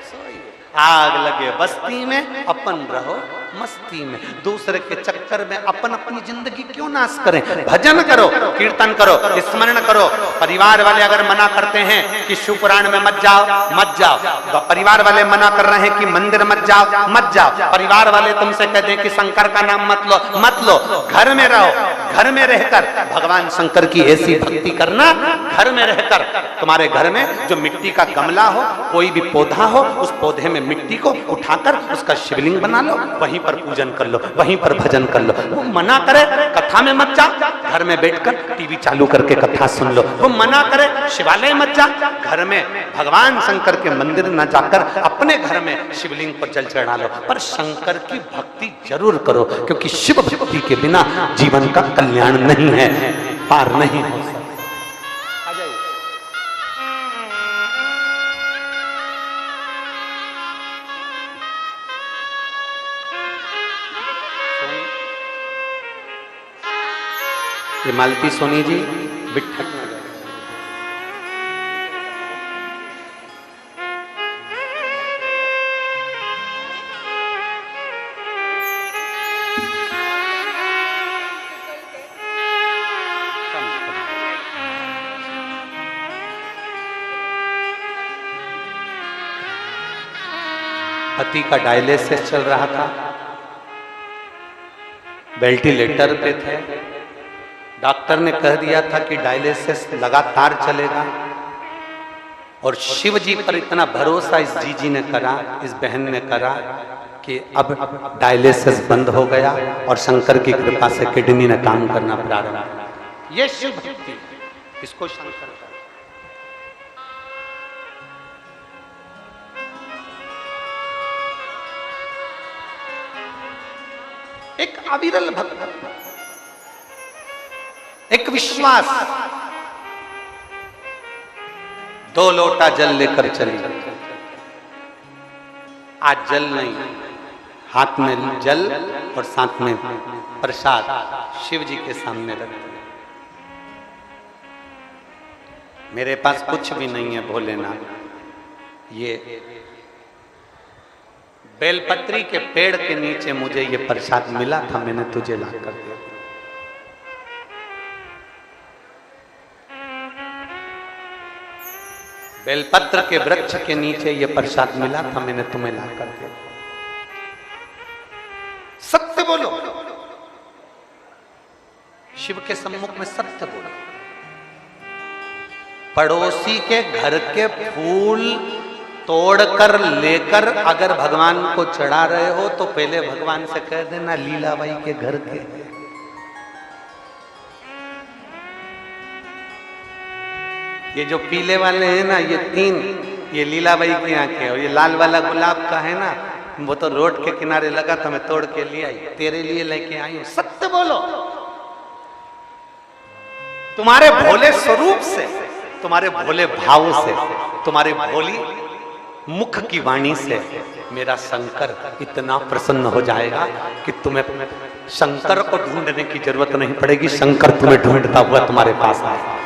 सोइए। आग लगे बस्ती में, अपन रहो मस्ती में। दूसरे के चक्कर में अपन अपनी जिंदगी क्यों नाश करें? भजन करो, कीर्तन करो, स्मरण करो। परिवार वाले अगर मना करते हैं कि शिव पुराण में मत जाओ, मत जाओ। परिवार वाले मना कर रहे हैं कि मंदिर मत जाओ, मत जाओ। परिवार वाले तुमसे कहते हैं कि शंकर का नाम मत लो, मत लो। घर में रहो, घर में रहकर भगवान शंकर की ऐसी भक्ति करना। घर में रहकर तुम्हारे घर में जो मिट्टी का गमला हो, कोई भी पौधा हो, उस पौधे में मिट्टी को उठाकर उसका शिवलिंग बना लो, वहीं पर पूजन कर लो, वहीं पर भजन कर लो। वो मना करे कथा में मत जा, घर में बैठकर टीवी चालू करके कथा सुन लो। वो मना करे शिवालय मत जा, घर में भगवान शंकर के मंदिर न जाकर अपने घर में शिवलिंग पर जल चढ़ा लो। पर शंकर की भक्ति जरूर करो, क्योंकि शिव भक्ति के बिना जीवन का कल्याण नहीं है, पार नहीं हो सकता। ये मालती सोनी जी बिट्ठक में गए। पति का डायलिसिस चल रहा था, वेंटिलेटर पे थे। डॉक्टर ने कह दिया था कि डायलिसिस लगातार चलेगा, और शिव जी पर इतना भरोसा इस जीजी ने करा, इस बहन ने करा कि अब डायलिसिस बंद हो गया और शंकर की कृपा से किडनी ने काम करना प्रारंभ किया। ये शिव भक्ति, इसको शंकर का। एक अविरल भक्त, एक विश्वास। 2 लोटा जल लेकर चली, आज जल नहीं, हाथ में जल और साथ में प्रसाद शिव जी के सामने रखते हैं। मेरे पास कुछ भी नहीं है भोलेनाथ, ये बेलपत्री के पेड़ के नीचे मुझे ये प्रसाद मिला था, मैंने तुझे ला कर दिया। बेलपत्र के वृक्ष के नीचे ये प्रसाद मिला था, मैंने तुम्हें ला कर दिया। सत्य बोलो, शिव के सम्मुख में सत्य बोलो। पड़ोसी के घर के फूल तोड़कर लेकर अगर भगवान को चढ़ा रहे हो तो पहले भगवान से कह देना लीलाबाई के घर के। ये जो पीले वाले हैं ना, ये 3 ये लीलाबाई के यहाँ के, और ये लाल वाला गुलाब का है ना, वो तो रोड के किनारे लगा था, मैं तोड़ के ले आई, तेरे लिए लेके आई हूं। सत्य बोलो, तुम्हारे भोले स्वरूप से, तुम्हारे भोले भाव से, तुम्हारी भोली मुख की वाणी से मेरा शंकर इतना प्रसन्न हो जाएगा कि तुम्हें शंकर को ढूंढने की जरूरत नहीं पड़ेगी, शंकर तुम्हें ढूंढता हुआ तुम्हारे पास आएगा।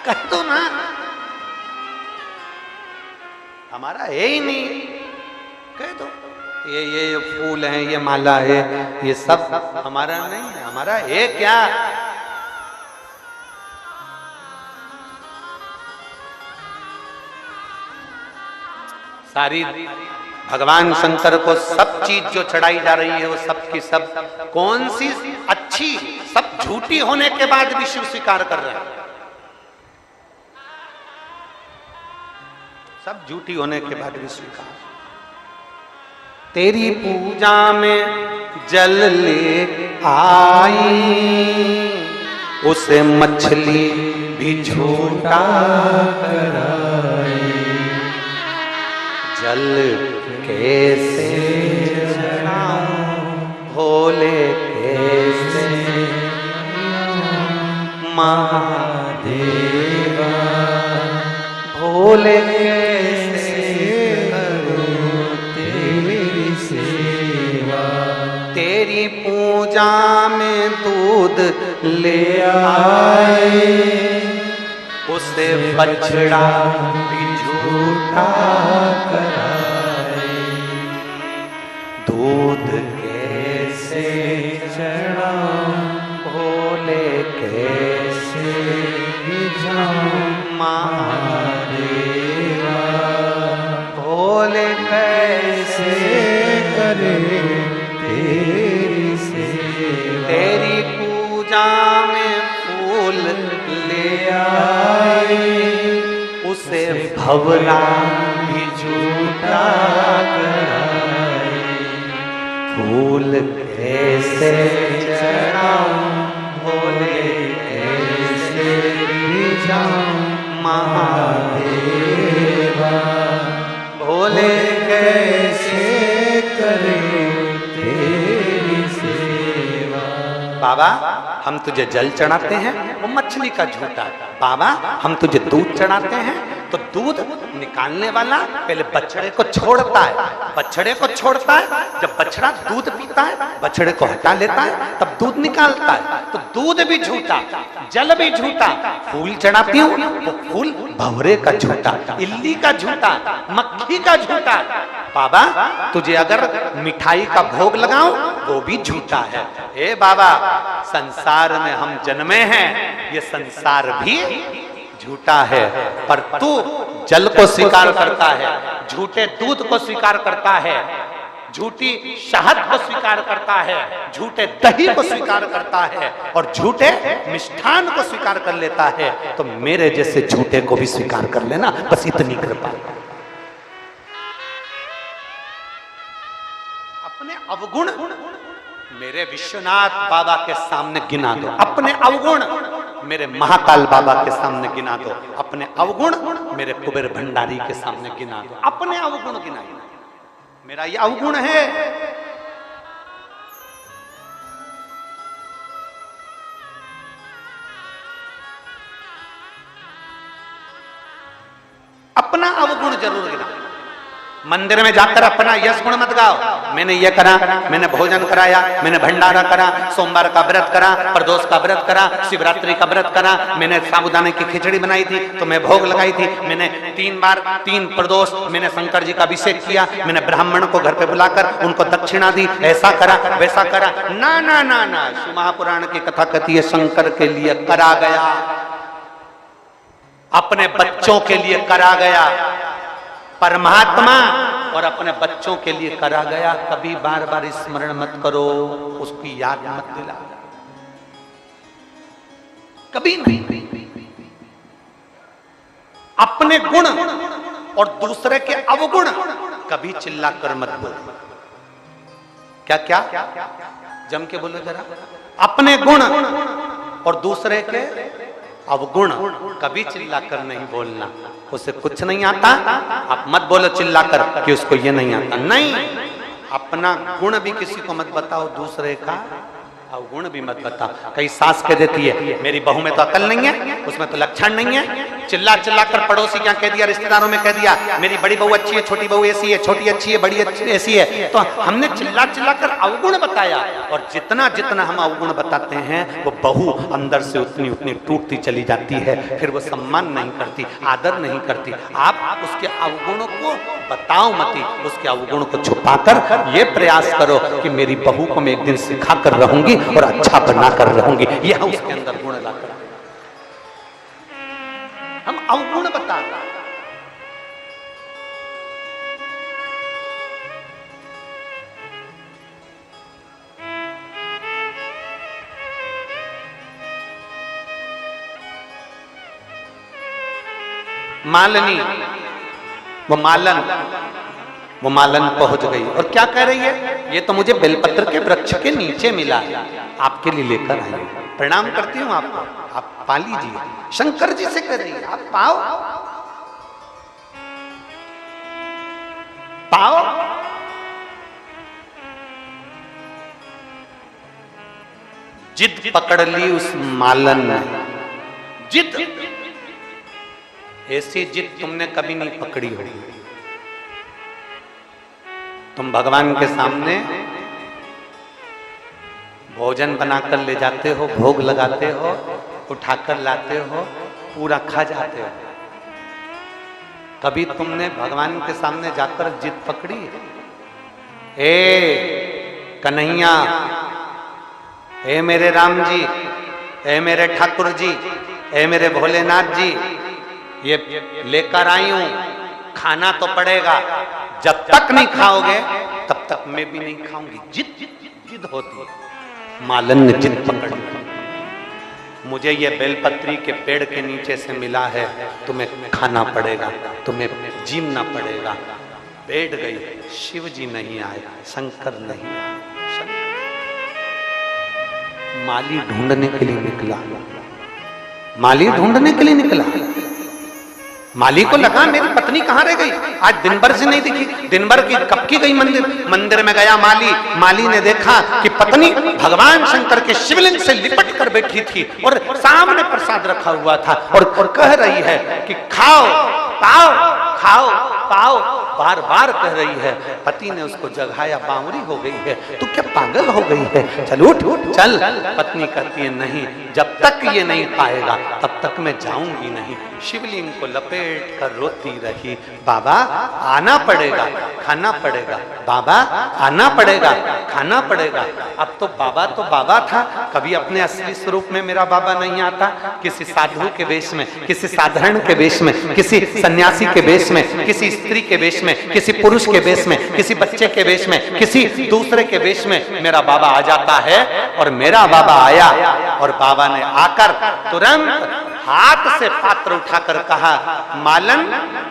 कह दो ना, हमारा है ही नहीं, कह दो ये फूल है, ये माला है, ये सब हमारा नहीं है। हमारा है क्या? सारी भगवान शंकर को सब चीज जो चढ़ाई जा रही है वो सब की सब कौन सी अच्छी, सब झूठी होने के बाद भी शिव स्वीकार कर रहे हैं। सब झूठी होने के बाद भी स्वीकार। तेरी पूजा में जल ले आई, उसे मछली भी झूठा कराई। जल कैसे चढ़ाऊं भोले कैसे महादेवा, भोले कैसे करूं तेरी सेवा। तेरी पूजा में दूध ले आए, उसे बछड़ा भी झूठा कराए। दूध कैसे चढ़ाऊं भोले कैसे भिजाऊं महादेवा, भोले कैसे करे तेरी सेवा। तेरी पूजा में फूल ले आए, उसे भवरा भी झूठा कराए। फूल कैसे चढ़ाऊं भोले कैसे भिजाऊं महादेवा, भोले कैसे करे तेरी सेवा। बाबा हम तुझे जल चढ़ाते हैं, वो मछली का झूठा। बाबा हम तुझे दूध चढ़ाते हैं, तो दूध निकालने वाला पहले बछड़े को छोड़ता है, बछड़े को छोड़ता है। जब बछड़ा दूध पीता है, बछड़े को हटा लेता है, तब दूध निकालता है। तो दूध भी झूठा, जल भी झूठा। फूल चढ़ाती हूँ वो फूल भंवरे का झूठा, इल्ली का झूठा, मक्खी का झूठा। बाबा तुझे अगर मिठाई का भोग लगाऊं वो भी झूठा है। ए बाबा संसार में हम जन्मे हैं, ये संसार भी झूठा है, पर तू जल को स्वीकार करता है, झूठे दूध को स्वीकार करता है, झूठी शहद को स्वीकार करता है, झूठे दही को स्वीकार करता है और झूठे मिष्ठान को स्वीकार कर लेता है। तो मेरे जैसे झूठे को भी स्वीकार कर लेना, बस इतनी कृपा। अपने अवगुण मेरे विश्वनाथ बाबा के सामने गिना दो, अपने अवगुण मेरे महाकाल बाबा के सामने गिना दो, अपने अवगुण मेरे कुबेर भंडारी के सामने गिना दो, अपने अवगुण गिना। मेरा ये अवगुण है। अपना अवगुण जरूर गिना। मंदिर में जाकर अपना यश गुण मत गाओ, मैंने ये करा, मैंने भोजन कराया, मैंने भंडारा करा, सोमवार का व्रत करा, प्रदोष का व्रत करा, शिवरात्रि का व्रत करा, मैंने साबूदाने की खिचड़ी बनाई थी तो मैं भोग लगाई थी, मैंने 3 बार 3 प्रदोष मैंने शंकर जी का अभिषेक किया, मैंने ब्राह्मण को घर पे बुलाकर उनको दक्षिणा दी, ऐसा करा वैसा करा। ना ना ना ना, शिव महापुराण की कथा कहती है शंकर के लिए करा गया, अपने बच्चों के लिए करा गया, परमात्मा और अपने बच्चों के लिए करा गया। कभी बार बार स्मरण मत करो, उसकी याद मत दिला, कभी नहीं। अपने गुण और दूसरे के अवगुण कभी चिल्लाकर मत बोलो। क्या क्या जम के बोलो जरा। अपने गुण और दूसरे के अवगुण कभी चिल्लाकर नहीं बोलना। उसे कुछ नहीं आता, आप मत बोलो चिल्लाकर कि उसको ये नहीं आता। नहीं, अपना गुण भी किसी को मत बताओ, दूसरे का अवगुण भी मत बताओ। कई सास कह देती है मेरी बहू में तो अकल नहीं है, उसमें तो लक्षण नहीं है। चिल्ला चिल्ला कर पड़ोसी क्या कह दिया, रिश्तेदारों में कह दिया मेरी बड़ी बहू अच्छी है, छोटी बहू ऐसी है, छोटी अच्छी है, बड़ी अच्छी ऐसी है। तो हमने चिल्ला चिल्ला कर अवगुण बताया, और जितना जितना हम अवगुण बताते हैं वो बहू अंदर से उतनी उतनी टूटती चली जाती है, फिर वो सम्मान नहीं करती, आदर नहीं करती। आप उसके अवगुणों को बताओ मती, उसके अवगुण को छुपाकर ये प्रयास करो कि मेरी बहू को मैं एक दिन सिखा कर रहूंगी और अच्छा बनाकर रहूंगी। यह उसके अंदर गुण लाकर हम अवगुण बता। मालनी वो मालन पहुंच गई और क्या कह रही है, ये तो मुझे बेलपत्र के वृक्ष के नीचे मिला, आपके लिए लेकर आई। प्रणाम करती हूँ आपको, आप पा लीजिए। शंकर जी से कह रही है आप पाओ पाओ। जिद पकड़ ली उस मालन ने, जिद, ऐसी जिद तुमने कभी नहीं पकड़ी होगी। तुम भगवान के सामने भोजन बनाकर ले जाते हो, भोग लगाते हो, उठाकर लाते हो, पूरा खा जाते हो। कभी तुमने भगवान के सामने जाकर जिद पकड़ी? ए कन्हैया, ए मेरे राम जी, ए मेरे ठाकुर जी, ए मेरे भोलेनाथ जी, ये लेकर आई हूं, खाना तो पड़ेगा। जब तक नहीं खाओगे तब तक मैं भी नहीं खाऊंगी। जिद होती है। मालन ने जिद पकड़ी, मुझे ये बेलपत्री के पेड़ के नीचे से मिला है, तुम्हें खाना पड़ेगा, तुम्हें जीना पड़ेगा। बैठ गई। शिव जी नहीं आए, शंकर नहीं आए। माली ढूंढने के लिए निकला, माली ढूंढने के लिए निकला। माली को लगा मेरी पत्नी कहां रह गई, आज दिन भर से नहीं दिखी। दिन भर की कब की गई मंदिर में गया माली। माली ने देखा कि पत्नी भगवान शंकर के शिवलिंग से लिपट कर बैठी थी और सामने प्रसाद रखा हुआ था और कह रही है कि खाओ पाओ, खाओ पाओ, बार बार कह रही है। पति ने उसको जगाया, बावरी हो गई है, तू क्या पागल हो गई है, चल उठ चल। पत्नी कहती है नहीं, जब तक ये नहीं पाएगा तब तक मैं जाऊंगी नहीं। शिवलिंग को लपेट कर रोती रही, बाबा आना पड़ेगा, खाना पड़ेगा, बाबा आना पड़ेगा, खाना पड़ेगा। अब तो बाबा था, कभी अपने असली स्वरूप में मेरा बाबा नहीं आता। किसी साधु के वेश में, किसी साधारण के वेश में, किसी सन्यासी के वेश में, किसी स्त्री के वेश में, किसी पुरुष के वेश में, किसी बच्चे के वेश में, किसी दूसरे के वेश में मेरा बाबा आ जाता है। और मेरा बाबा आया और बाबा ने आकर तुरंत हाथ से पात्र उठाकर कहा, मालन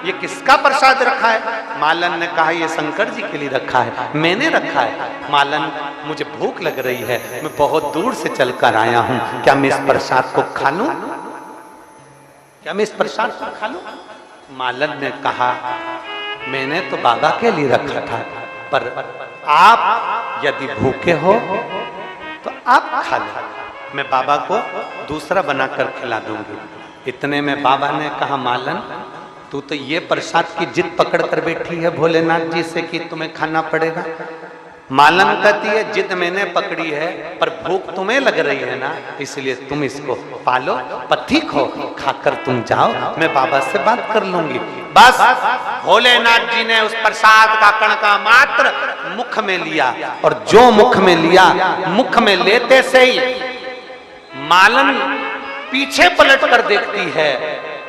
ये किसका प्रसाद रखा है? मालन ने कहा ये शंकर जी के लिए रखा है। मैंने रखा है? मालन मुझे भूख लग रही है, मैं बहुत दूर से चलकर आया हूं, क्या मैं इस प्रसाद को खा लूं? क्या मैं इस प्रसाद को खा लूं? मालन ने कहा मैंने तो बाबा के लिए रखा था, पर आप यदि भूखे हो तो आप खा लो, मैं बाबा को दूसरा बनाकर खिला दूंगी। इतने में बाबा ने कहा मालन तू तो ये प्रसाद की जिद पकड़ कर बैठी है भोलेनाथ जी से कि तुम्हें खाना पड़ेगा। मालन कहती है जिद मैंने पकड़ी है पर भूख तुम्हें लग रही है ना, इसलिए तुम इसको पालो, पथिक हो, खाकर तुम जाओ, मैं बाबा से बात कर लूंगी। बस भोलेनाथ जी ने उस प्रसाद का कणका मात्र मुख में लिया, और जो मुख में लिया, मुख में लेते से ही मालन पीछे पलट कर देखती है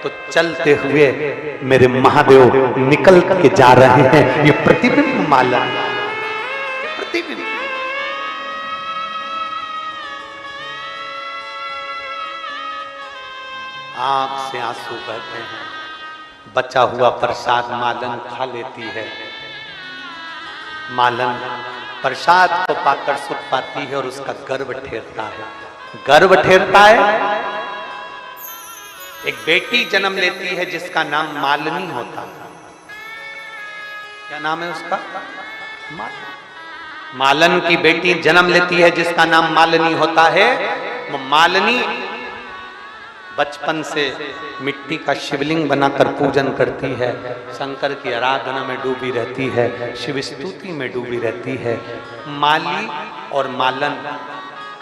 तो चलते हुए मेरे महादेव निकल के जा रहे हैं। ये प्रतिबिंब मालन, प्रतिबिंब। आंख से आंसू बहते हैं, बचा हुआ प्रसाद मालन खा लेती है। मालन प्रसाद को पाकर सुख पाती है और उसका गर्व ठेरता है, गर्व ठेरता है। एक बेटी जन्म लेती है जिसका नाम मालिनी होता है। क्या नाम है उसका? मालन की बेटी जन्म लेती है जिसका नाम मालिनी होता है। वो मालिनी बचपन से मिट्टी का शिवलिंग बनाकर पूजन करती है, शंकर की आराधना में डूबी रहती है, शिव स्तुति में डूबी रहती है। माली और मालन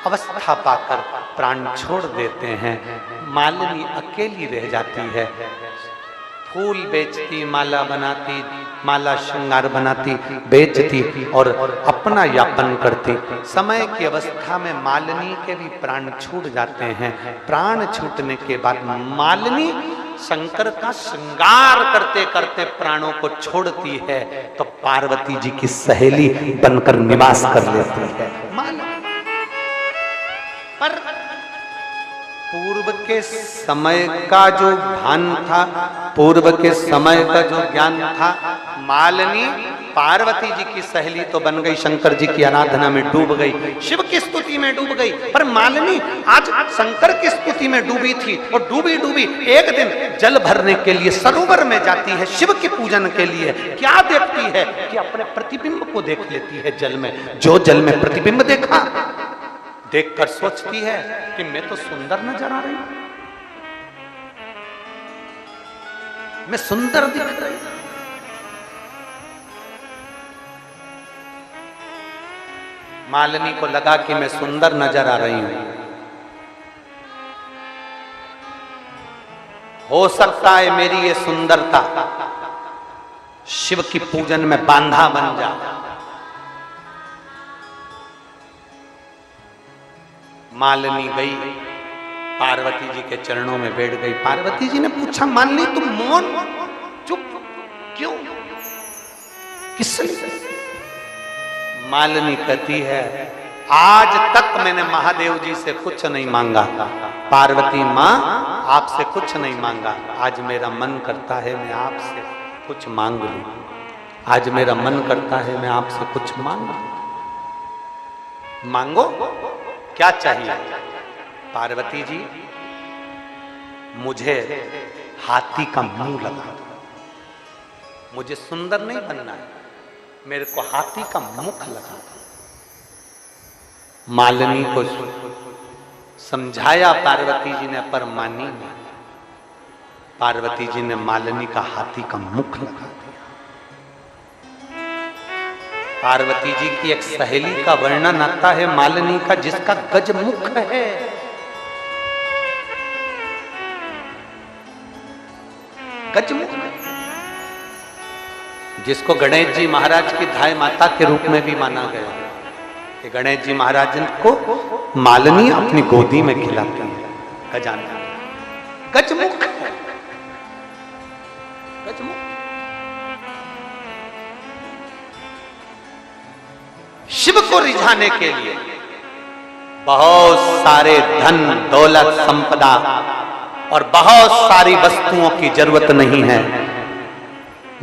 अवस्था पाकर प्राण छोड़ देते हैं। मालिनी अकेली रह जाती है, फूल बेचती, माला बनाती, माला श्रृंगार बनाती, बेचती और अपना यापन करती। समय की अवस्था में मालिनी के भी प्राण छूट जाते हैं। प्राण छूटने के बाद मालिनी शंकर का श्रृंगार करते करते प्राणों को छोड़ती है तो पार्वती जी की सहेली बनकर निवास कर लेती है मालिनी। पर पूर्व के समय का जो भान था, पूर्व के समय का जो ज्ञान था, मालिनी पार्वती जी की सहेली तो बन गई, शंकर जी की आराधना में डूब गई, शिव की स्तुति में डूब गई। पर मालिनी आज शंकर की स्तुति में डूबी थी और डूबी डूबी एक दिन जल भरने के लिए सरोवर में जाती है, शिव के पूजन के लिए। क्या देखती है कि अपने प्रतिबिंब को देख लेती है जल में। जो जल में प्रतिबिंब देखा, देखकर सोचती है कि मैं तो सुंदर नजर आ रही हूं, मैं सुंदर दिख रही हूं। मालिनी को लगा कि मैं सुंदर नजर आ रही हूं, हो सकता है मेरी ये सुंदरता शिव की पूजन में बांधा बन जाए। मालिनी गई, पार्वती जी के चरणों में बैठ गई। पार्वती जी ने पूछा, मालिनी तुम मौन चुप क्यों, किसलिए? मालिनी कहती है, आज तक मैंने महादेव जी से कुछ नहीं मांगा, पार्वती माँ आपसे कुछ नहीं मांगा। आज मेरा मन करता है मैं आपसे कुछ मांग लूं, आज मेरा मन करता है मैं आपसे कुछ मांग लूं। मांगो, क्या चाहिए? पार्वती जी मुझे हाथी का मुंह लगा दो, मुझे सुंदर नहीं बनना है, मेरे को हाथी का मुख लगा दो। मालिनी को समझाया पार्वती जी ने, पर मानी नहीं। पार्वती जी ने मालिनी का हाथी का मुख लगा दिया। पार्वती जी की एक सहेली का वर्णन आता है मालिनी का, जिसका गजमुख है। गजमुख, जिसको गणेश जी महाराज की धाय माता के रूप में भी माना गया कि गणेश जी महाराज को मालिनी अपनी गोदी में खिलाती है। गजानन गजमुख है, गजमुख। शिव को रिझाने के लिए बहुत सारे धन दौलत संपदा और बहुत सारी वस्तुओं की जरूरत नहीं है।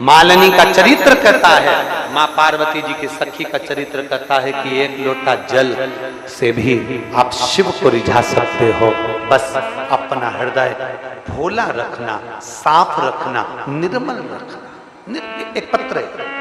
मालिनी का चरित्र कहता है, मां पार्वती जी की सखी का चरित्र कहता है कि एक लोटा जल से भी आप शिव को रिझा सकते हो। बस अपना हृदय भोला रखना, साफ रखना, निर्मल रखना। एक पत्र है,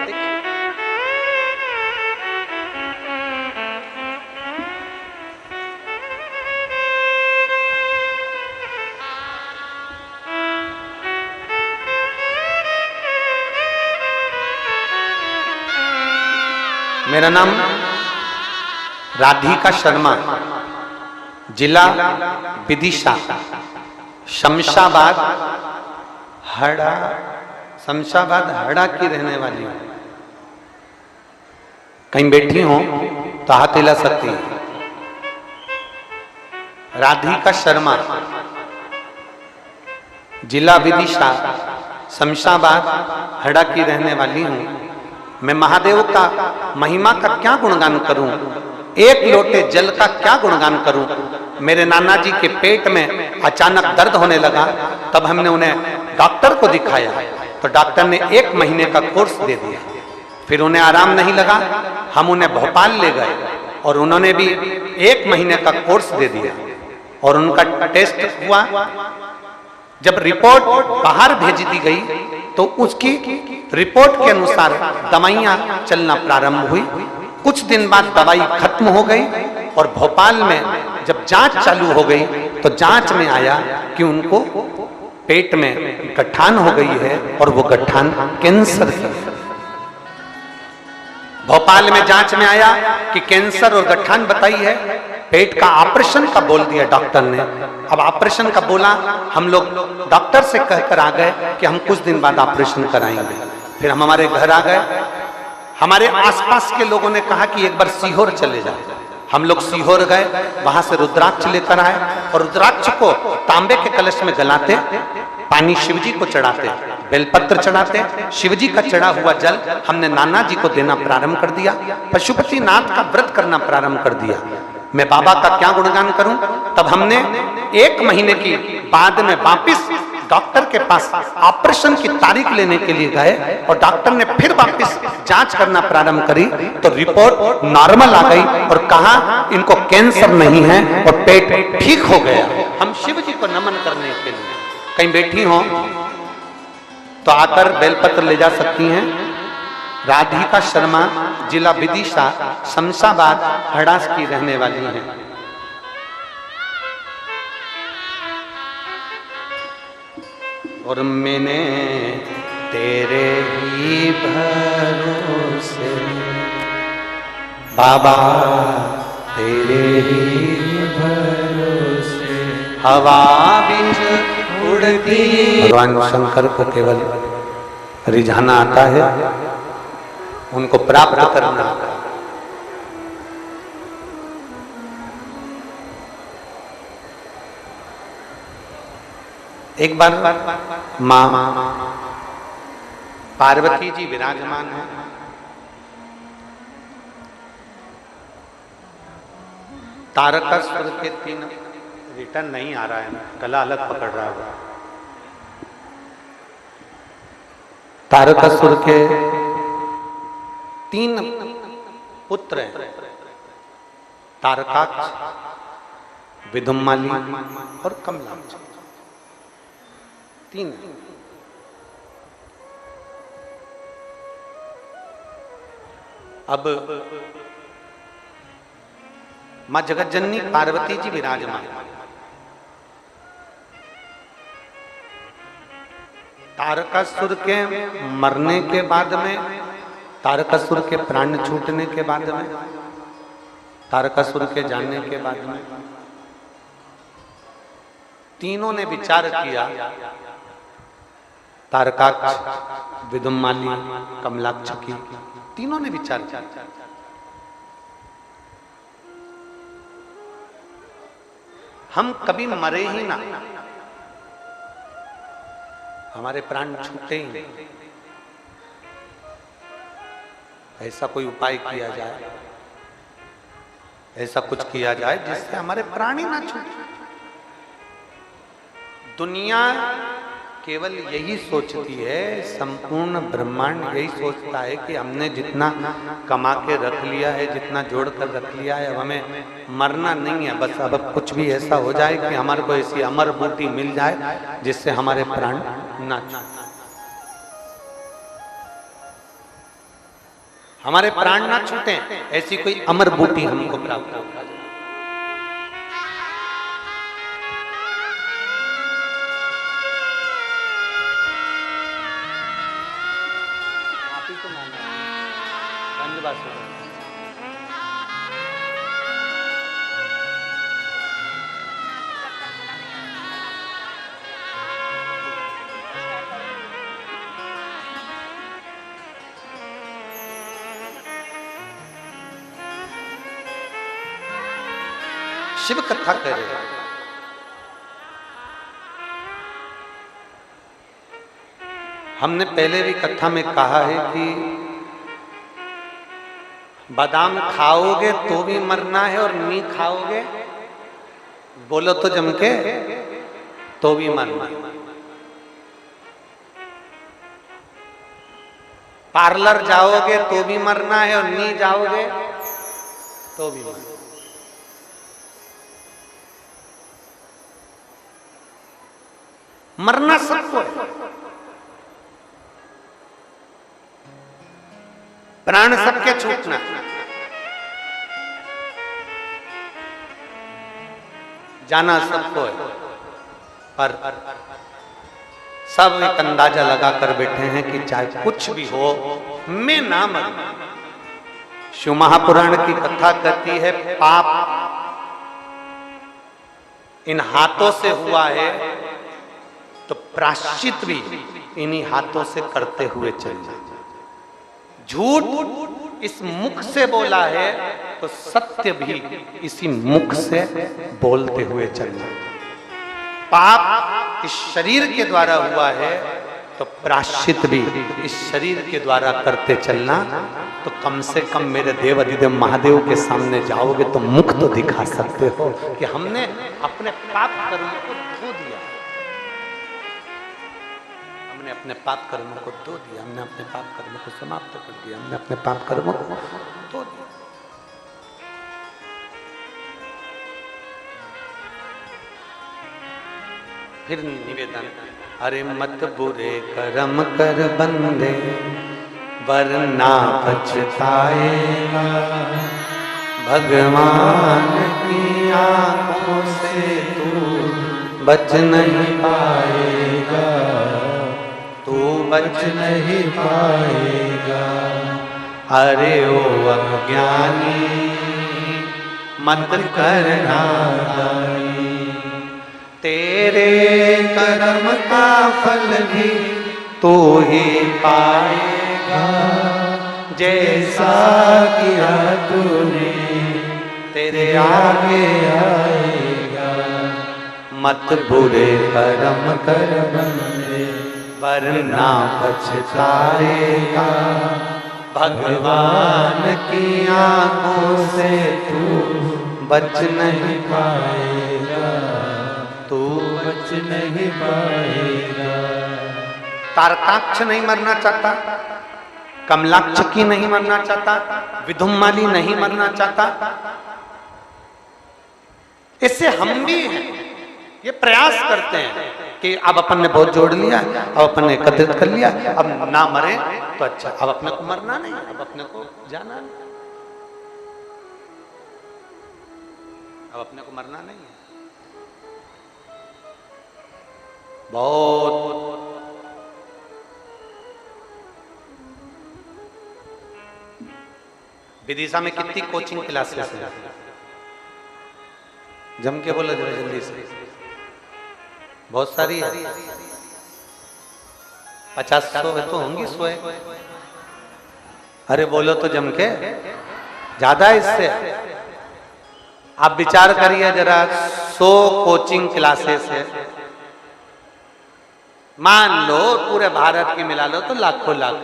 मेरा नाम राधिका शर्मा, जिला विदिशा, शमशाबाद हड़ा की रहने वाली हूं। कहीं बैठी हो तो हाथ हिला सकती है। राधिका शर्मा, जिला विदिशा, शमशाबाद हड़ा की रहने वाली हूं। मैं महादेव का महिमा का क्या गुणगान करूं, एक लोटे जल का क्या गुणगान करूं। मेरे नाना जी के पेट में अचानक दर्द होने लगा, तब हमने उन्हें डॉक्टर को दिखाया तो डॉक्टर ने 1 महीने का कोर्स दे दिया। फिर उन्हें आराम नहीं लगा, हम उन्हें भोपाल ले गए और उन्होंने भी 1 महीने का कोर्स दे दिया और उनका टेस्ट हुआ। जब रिपोर्ट बाहर भेज दी गई तो उसकी रिपोर्ट के अनुसार दवाइयां चलना प्रारंभ हुई। कुछ दिन बाद दवाई खत्म हो गई और भोपाल में जब जांच चालू हो गई तो जांच में आया कि उनको पेट में गठान हो गई है और वो गठान कैंसर की है। भोपाल में जांच में आया कि कैंसर और गठान बताई है। पेट का ऑपरेशन का बोल दिया डॉक्टर ने। अब ऑपरेशन का बोला, हम लोग डॉक्टर से कहकर आ गए कि हम कुछ दिन बाद ऑपरेशन कराएंगे। फिर हम हमारे घर आ गए। हमारे आसपास के लोगों ने कहा कि एक बार सीहोर चले जाओ। हम लोग सीहोर गए, वहां से रुद्राक्ष लेकर आए और रुद्राक्ष को तांबे के कलश में गलाते, पानी शिवजी को चढ़ाते, बेलपत्र चढ़ाते, शिवजी का चढ़ा हुआ जल हमने नाना जी को देना प्रारंभ कर दिया। पशुपति नाथ का व्रत करना प्रारंभ कर दिया। मैं बाबा का क्या गुणगान करूं। तब हमने 1 महीने की बाद में वापिस डॉक्टर के पास ऑपरेशन की तारीख लेने के लिए गए और डॉक्टर ने फिर वापिस जांच करना प्रारंभ करी तो रिपोर्ट नॉर्मल आ गई और कहा इनको कैंसर नहीं है और पेट ठीक हो गया। हम शिव जी को नमन करने के लिए कहीं बैठी हो तो आकर बेलपत्र ले जा सकती हैं। राधिका शर्मा, जिला विदिशा, शमशाबाद हड़ास की रहने वाली हैं। और मैंने तेरे ही भरोसे बाबा, तेरे ही भरोसे हवा बिच उड़ती। भगवान शंकर को केवल रिझाना आता है, उनको प्राप्त करना आता है। एक बार मां पार्वती जी विराजमान है। तारकासुर के 3 रिटर्न नहीं आ रहा है, गला अलग पकड़ रहा है। तारकासुर के 3 पुत्र हैं, तारकाक्ष, विदुम्माली और कमलाक्ष। 3। अब मां जगतजननी पार्वती जी विराजमान। तारकासुर के मरने के बाद में, तारकासुर के प्राण छूटने के बाद में, तारकासुर के जाने के बाद में तीनों ने विचार किया। तारकाक्ष, विदुम्माली, कमलाक्ष की तीनों ने विचार किया हम कभी मरे ही ना, हमारे प्राण छूटे ही नहीं। ऐसा कोई उपाय किया जाए, ऐसा कुछ किया जाए जिससे हमारे प्राण ही ना छूटे। दुनिया केवल यही सोचती है, संपूर्ण ब्रह्मांड यही सोचता है कि हमने जितना कमा के रख लिया है, जितना जोड़ कर रख लिया है, अब हमें मरना नहीं है। बस अब कुछ भी ऐसा हो जाए कि हमारे को ऐसी अमर बूटी मिल जाए जिससे हमारे प्राण ना छूटे, हमारे प्राण ना छूटे, ऐसी कोई अमर बूटी हमको प्राप्त हो जाए। आप ही को मानना है। शिव कथा कह रहे हैं। हमने पहले भी कथा में कहा है कि बादाम खाओगे तो भी मरना है और नहीं खाओगे बोलो तो जम के तो भी मरना है। पार्लर जाओगे तो भी मरना है और नहीं जाओगे तो भी मरना। मरना सबको है, प्राण सबके छूटना, जाना सबको है, पर सब एक अंदाजा लगाकर बैठे हैं कि चाहे कुछ भी हो मैं ना मरूं। शिव महापुराण की कथा कहती है पाप इन हाथों से हुआ है तो प्रायश्चित भी इन्हीं हाथों से करते हुए चलना। झूठ इस मुख से बोला है तो सत्य भी इसी मुख से बोलते हुए चलना। पाप इस शरीर के द्वारा हुआ है तो प्रायश्चित भी इस शरीर के द्वारा करते चलना। तो कम से कम मेरे देव अधिदेव महादेव के सामने जाओगे तो मुख तो दिखा सकते हो कि हमने अपने पाप कर्मों को धो दिया, हमने अपने पाप कर्मों को धो दिया, हमने अपने पाप कर्मों को समाप्त कर दिया, हमने अपने पाप कर्मों को धो दिया। फिर निवेदन, अरे मत बुरे कर्म कर बंदे वरना पछताएगा, भगवान की आंखों से तू बच नहीं पाएगा, तू बच नहीं पाएगा। अरे ओ अज्ञानी मत करना दानी, तेरे कर्म का फल भी तू ही पाएगा, जैसा किया तूने तेरे आगे आएगा। मत बुरे कर्म कर बंदे वरना पछताएगा, भगवान की आंखों से तू बच नहीं पाएगा, तू बच नहीं पाएगा। तारकाक्ष नहीं मरना चाहता, कमलाक्ष की नहीं मरना चाहता, विधुमाली नहीं मरना चाहता। इससे हम भी हैं, ये प्रयास करते हैं कि अब अपन ने बहुत जोड़ लिया, अब अपन ने एकत्रित कर लिया, अब ना मरे तो अच्छा, अब अपने को मरना नहीं, अब अपने को जाना नहीं, अब अपने को मरना नहीं है। बहुत विदिशा में कितनी कोचिंग क्लासेस हैं, जम के बोलो जरा जल्दी से। बहुत सारी है, 50-100 तो होंगी, 100। अरे बोलो तो जम के, ज्यादा इससे। आप विचार करिए जरा, 100 कोचिंग क्लासेस है, मान लो पूरे भारत की मिला लो तो लाखों लाख।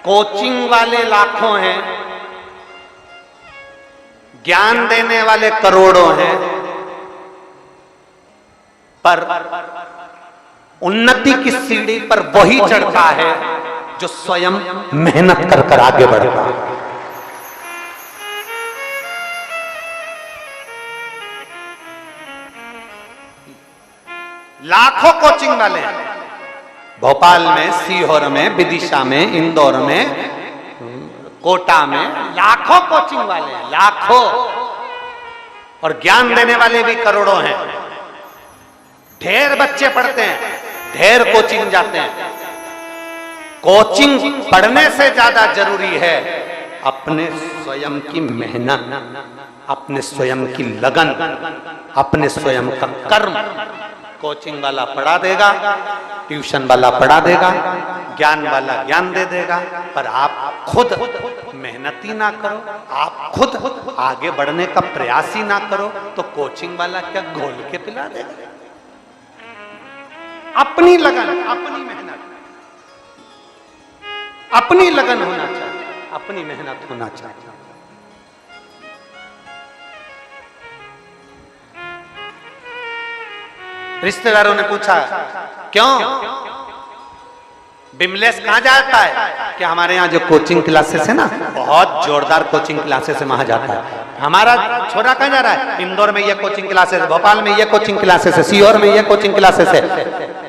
कोचिंग वाले लाखों हैं, ज्ञान देने वाले करोड़ों हैं, पर उन्नति की सीढ़ी पर वही चढ़ता है जो स्वयं मेहनत कर कर आगे बढ़ता है। लाखों कोचिंग वाले हैं, भोपाल में, सीहोर में, विदिशा में, इंदौर में, कोटा में लाखों कोचिंग वाले हैं, लाखों। और ज्ञान देने वाले भी करोड़ों हैं। ढेर बच्चे पढ़ते हैं, ढेर कोचिंग जाते हैं। कोचिंग पढ़ने से ज्यादा जरूरी है अपने स्वयं की मेहनत, अपने स्वयं की लगन, अपने स्वयं का कर्म। कोचिंग वाला पढ़ा देगा, ट्यूशन वाला पढ़ा देगा, ज्ञान वाला ज्ञान दे देगा, पर आप खुद मेहनत ही ना करो, आप खुद आगे बढ़ने का प्रयास ही ना करो, तो कोचिंग वाला क्या घोल के पिला देगा? अपनी लगन, अपनी मेहनत, अपनी लगन होना चाहिए, अपनी मेहनत होना चाहिए। रिश्तेदारों ने पूछा, क्यों बिमलेश कहां जाता है? कि हमारे यहाँ जो कोचिंग क्लासेस है ना, बहुत जोरदार कोचिंग क्लासेस है, वहां जाता है। हमारा छोरा कहां जा रहा है? इंदौर में ये कोचिंग क्लासेस है, भोपाल में ये कोचिंग क्लासेस है, सीहोर में ये कोचिंग क्लासेस है,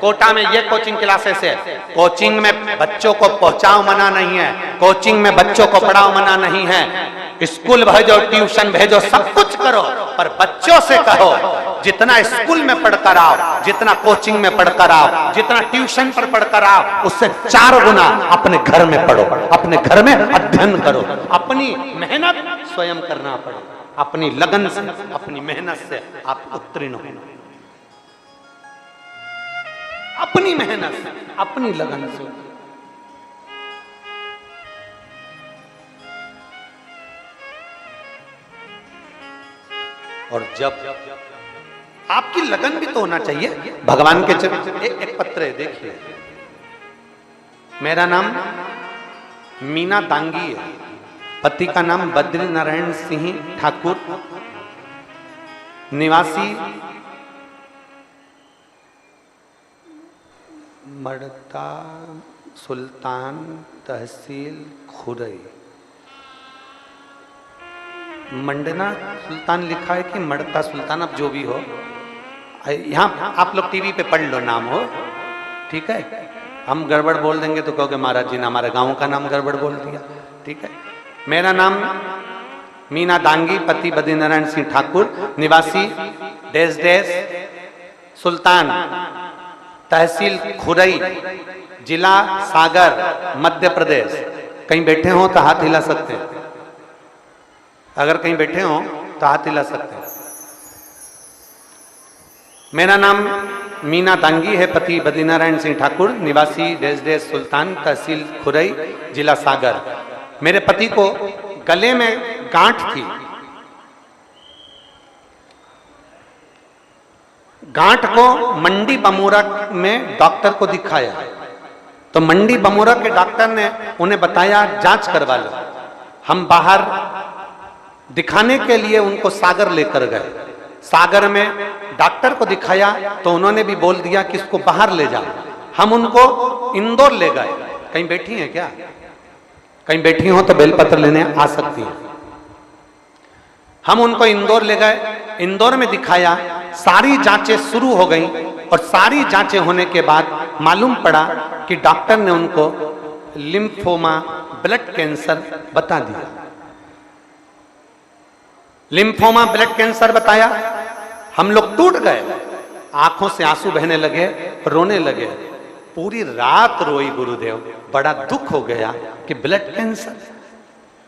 कोटा में ये कोचिंग क्लासेस है। कोचिंग में बच्चों को पहुंचाओ मना नहीं है, कोचिंग में बच्चों को पढ़ाओ मना नहीं है, स्कूल भेजो, ट्यूशन भेजो, सब कुछ करो, पर बच्चों से कहो जितना स्कूल में पढ़कर आओ, जितना कोचिंग में पढ़कर आओ, जितना ट्यूशन पर पढ़कर आओ, उससे 4 गुना अपने घर में पढ़ो, अपने घर में अध्ययन करो, अपनी मेहनत स्वयं करना पड़े, अपनी लगन से, अपनी मेहनत से आप उत्तीर्ण हो, अपनी मेहनत से, अपनी लगन से। और जब आपकी लगन भी तो होना चाहिए भगवान के एक पत्र है, देखिए, मेरा नाम मीना दांगी है, पति का नाम बद्री नारायण सिंह ठाकुर, निवासी मड़ता सुल्तान तहसील खुरई। मंडना सुल्तान लिखा है कि मड़ता सुल्तान, अब जो भी हो, यहाँ आप लोग टीवी पे पढ़ लो नाम हो, ठीक है? हम गड़बड़ बोल देंगे तो कहोगे महाराज जी ने हमारे गांव का नाम गड़बड़ बोल दिया, ठीक है? मेरा नाम मीना दांगी, पति बद्रीनारायण सिंह ठाकुर, निवासी डेस डेस सुल्तान तहसील खुरई, जिला सागर, मध्य प्रदेश। कहीं बैठे हो तो हाथ हिला सकते हैं, अगर कहीं बैठे हो तो हाथ हिला सकते हैं। मेरा नाम मीना दांगी है, पति बद्रीनारायण सिंह ठाकुर, निवासी डेस डेस सुल्तान तहसील खुरई, जिला सागर। मेरे पति को गले में गांठ थी, गांठ को मंडी बमोरा में डॉक्टर को दिखाया, तो मंडी बमोरा के डॉक्टर ने उन्हें बताया जांच करवा लो। हम बाहर दिखाने के लिए उनको सागर लेकर गए, सागर में डॉक्टर को दिखाया तो उन्होंने भी बोल दिया कि इसको बाहर ले जाओ। हम उनको इंदौर ले गए। कहीं बैठी हैं क्या? कहीं बैठी हो तो बेलपत्र लेने आ सकती हैं। हम उनको इंदौर ले गए, इंदौर में दिखाया, सारी जांचें शुरू हो गई और सारी जांचें होने के बाद मालूम पड़ा कि डॉक्टर ने उनको लिम्फोमा ब्लड कैंसर बता दिया। लिम्फोमा ब्लड कैंसर बताया, हम लोग टूट गए, आंखों से आंसू बहने लगे, रोने लगे, पूरी रात रोई गुरुदेव, बड़ा दुख हो गया कि ब्लड कैंसर,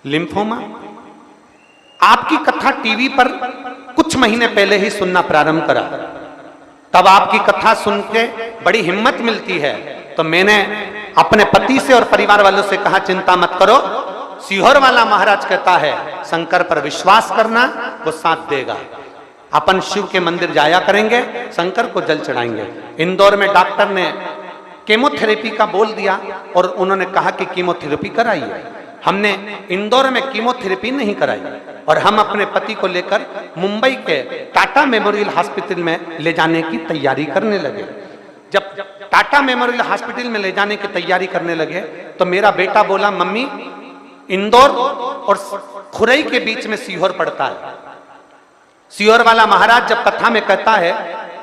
लिम्फोमा। आपकी कथा टीवी पर कुछ महीने पहले ही सुनना प्रारंभ करा, तब आपकी कथा सुन के बड़ी हिम्मत मिलती है, तो मैंने अपने पति से और परिवार वालों से कहा चिंता मत करो, सीहोर वाला महाराज कहता है शंकर पर विश्वास करना, वो साथ देगा। अपन शिव के मंदिर जाया करेंगे, शंकर को जल चढ़ाएंगे। इंदौर में डॉक्टर ने कीमोथेरेपी का बोल दिया और उन्होंने कहा कि कीमोथेरेपी कराइए। हमने इंदौर में कीमोथेरेपी नहीं कराई और हम अपने पति को लेकर मुंबई के टाटा मेमोरियल हॉस्पिटल में ले जाने की तैयारी करने लगे। जब टाटा मेमोरियल हॉस्पिटल में ले जाने की तैयारी करने लगे तो मेरा बेटा बोला, मम्मी इंदौर और खुरई के बीच में सीहोर पड़ता है। सीहोर वाला महाराज जब कथा में कहता है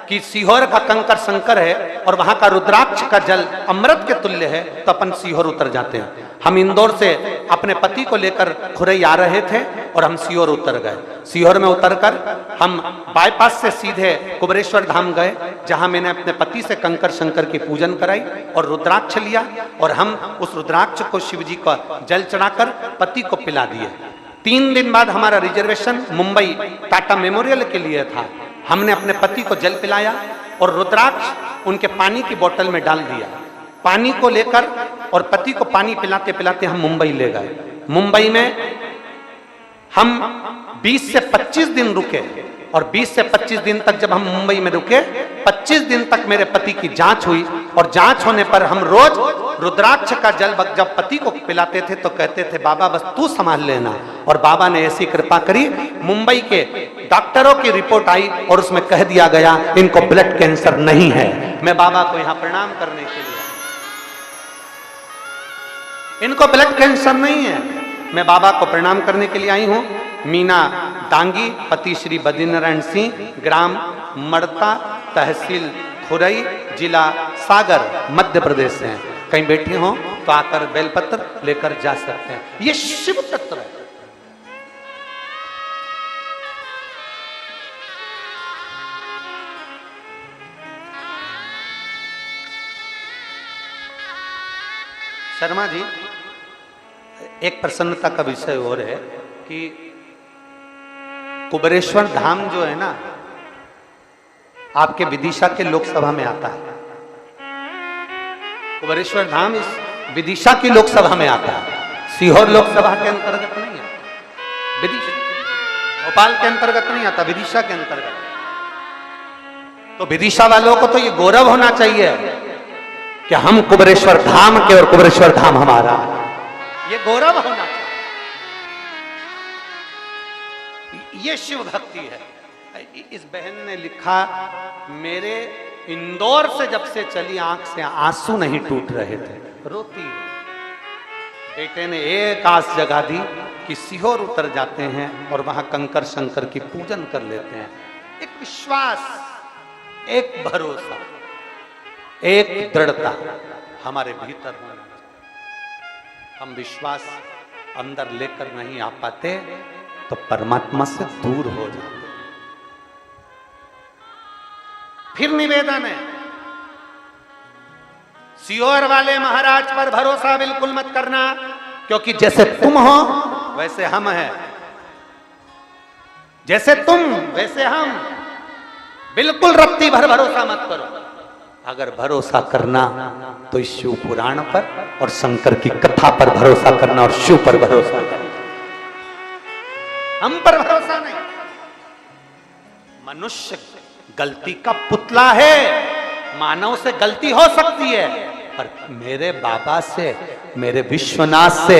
कि सीहोर का कंकर शंकर है और वहां का रुद्राक्ष का जल अमृत के तुल्य है, तो अपन सीहोर उतर जाते हैं। हम इंदौर से अपने पति को लेकर खुरई आ रहे थे और हम सीहोर उतर गए। सीहोर में उतरकर हम बाईपास से सीधे कुबरेश्वर धाम गए, जहां मैंने अपने पति से कंकर शंकर की पूजन कराई और रुद्राक्ष लिया और हम उस रुद्राक्ष को शिव जी का जल चढ़ाकर पति को पिला दिए। 3 दिन बाद हमारा रिजर्वेशन मुंबई टाटा मेमोरियल के लिए था। हमने अपने पति को जल पिलाया, और रुद्राक्ष उनके पानी की बोतल में डाल दिया। पानी को लेकर और पति को पानी पिलाते पिलाते हम मुंबई ले गए। मुंबई में हम 20 से 25 दिन रुके और 20 से 25 दिन तक जब हम मुंबई में रुके, 25 दिन तक मेरे पति की जांच हुई और जांच होने पर हम रोज रुद्राक्ष का जल जब पति को पिलाते थे तो कहते थे बाबा बस तू संभाल लेना। और बाबा ने ऐसी कृपा करी, मुंबई के डॉक्टरों की रिपोर्ट आई और उसमें कह दिया गया इनको ब्लड कैंसर नहीं है। मैं बाबा को यहां प्रणाम करने के लिए, इनको ब्लड कैंसर नहीं है, मैं बाबा को प्रणाम करने के लिए आई हूं। मीना डांगी, पति श्री बद्रीनारायण सिंह, ग्राम मड़ता, तहसील खुरई, जिला सागर, मध्य प्रदेश से हैं। कहीं बैठी हो तो आकर बेलपत्र लेकर जा सकते हैं। ये शिव तत्व है। शर्मा जी, एक प्रसन्नता का विषय और है कि कुबेरेश्वर धाम जो है ना, आपके विदिशा के लोकसभा में आता है। कुबेरेश्वर धाम इस विदिशा की लोकसभा में आता है, सीहोर लोकसभा के अंतर्गत नहीं आता, विदिशा भोपाल के अंतर्गत नहीं आता, विदिशा के अंतर्गत। तो विदिशा वालों को तो ये गौरव होना चाहिए कि हम कुबेरेश्वर धाम के और कुबेरेश्वर धाम हमारा, ये गौरव होना चाहिए। ये शिव भक्ति है। इस बहन ने लिखा, मेरे इंदौर से जब से चली आंख से आंसू नहीं टूट रहे थे, रोती बेटे ने एक आस जगा दी कि सीहोर उतर जाते हैं और वहां कंकर शंकर की पूजन कर लेते हैं। एक विश्वास, एक भरोसा, एक दृढ़ता हमारे भीतर होना चाहिए। हम विश्वास अंदर लेकर नहीं आ पाते तो परमात्मा से दूर हो जाते। फिर निवेदन है, सीहोर वाले महाराज पर भरोसा बिल्कुल मत करना, क्योंकि जैसे तुम हो वैसे हम हैं, जैसे तुम वैसे हम। बिल्कुल रत्ती भर भरोसा मत करो। अगर भरोसा करना तो इस शिव पुराण पर और शंकर की कथा पर भरोसा करना और शिव पर भरोसा करना, हम पर भरोसा नहीं। मनुष्य गलती का पुतला है, मानव से गलती हो सकती है, पर मेरे बाबा से, मेरे विश्वनाथ से,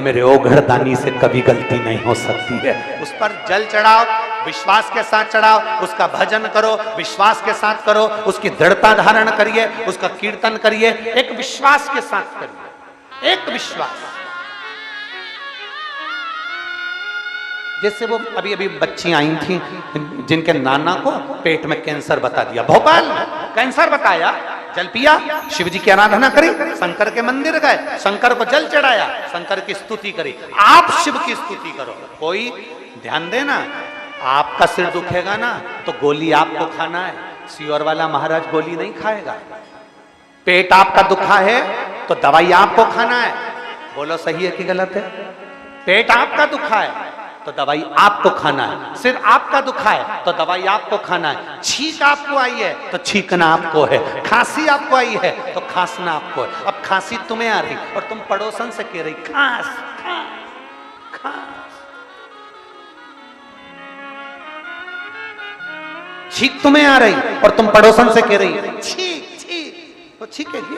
मेरे ओघड़दानी से कभी गलती नहीं हो सकती है। उस पर जल चढ़ाओ, विश्वास के साथ चढ़ाओ, उसका भजन करो, विश्वास के साथ करो, उसकी दृढ़ता धारण करिए, उसका कीर्तन करिए, एक विश्वास के साथ करिए, एक विश्वास। जैसे वो अभी अभी बच्ची आई थी जिनके नाना को पेट में कैंसर बता दिया, भोपाल कैंसर बताया, जल पिया, शिव जी की आराधना करी, शंकर के मंदिर गए, शंकर को जल चढ़ाया, शंकर की स्तुति करी। आप शिव की स्तुति करो। कोई ध्यान देना, आपका सिर दुखेगा ना तो गोली आपको खाना है, सीहोर वाला महाराज गोली नहीं खाएगा। पेट आपका दुखा है तो दवाई आपको खाना है। बोलो सही है कि गलत है? पेट आपका दुखा है तो दवाई आपको खाना है, सिर आपका दुखा है तो दवाई आपको खाना है, छींक आपको आई है तो छींकना आपको है, खांसी आपको आई है तो खांसना आपको है। अब खांसी तुम्हें आ रही और तुम पड़ोसन से कह रही खांस खांस खांस, छींक तुम्हें आ रही और तुम पड़ोसन से कह रही छींक छींक, वो छींकेगी।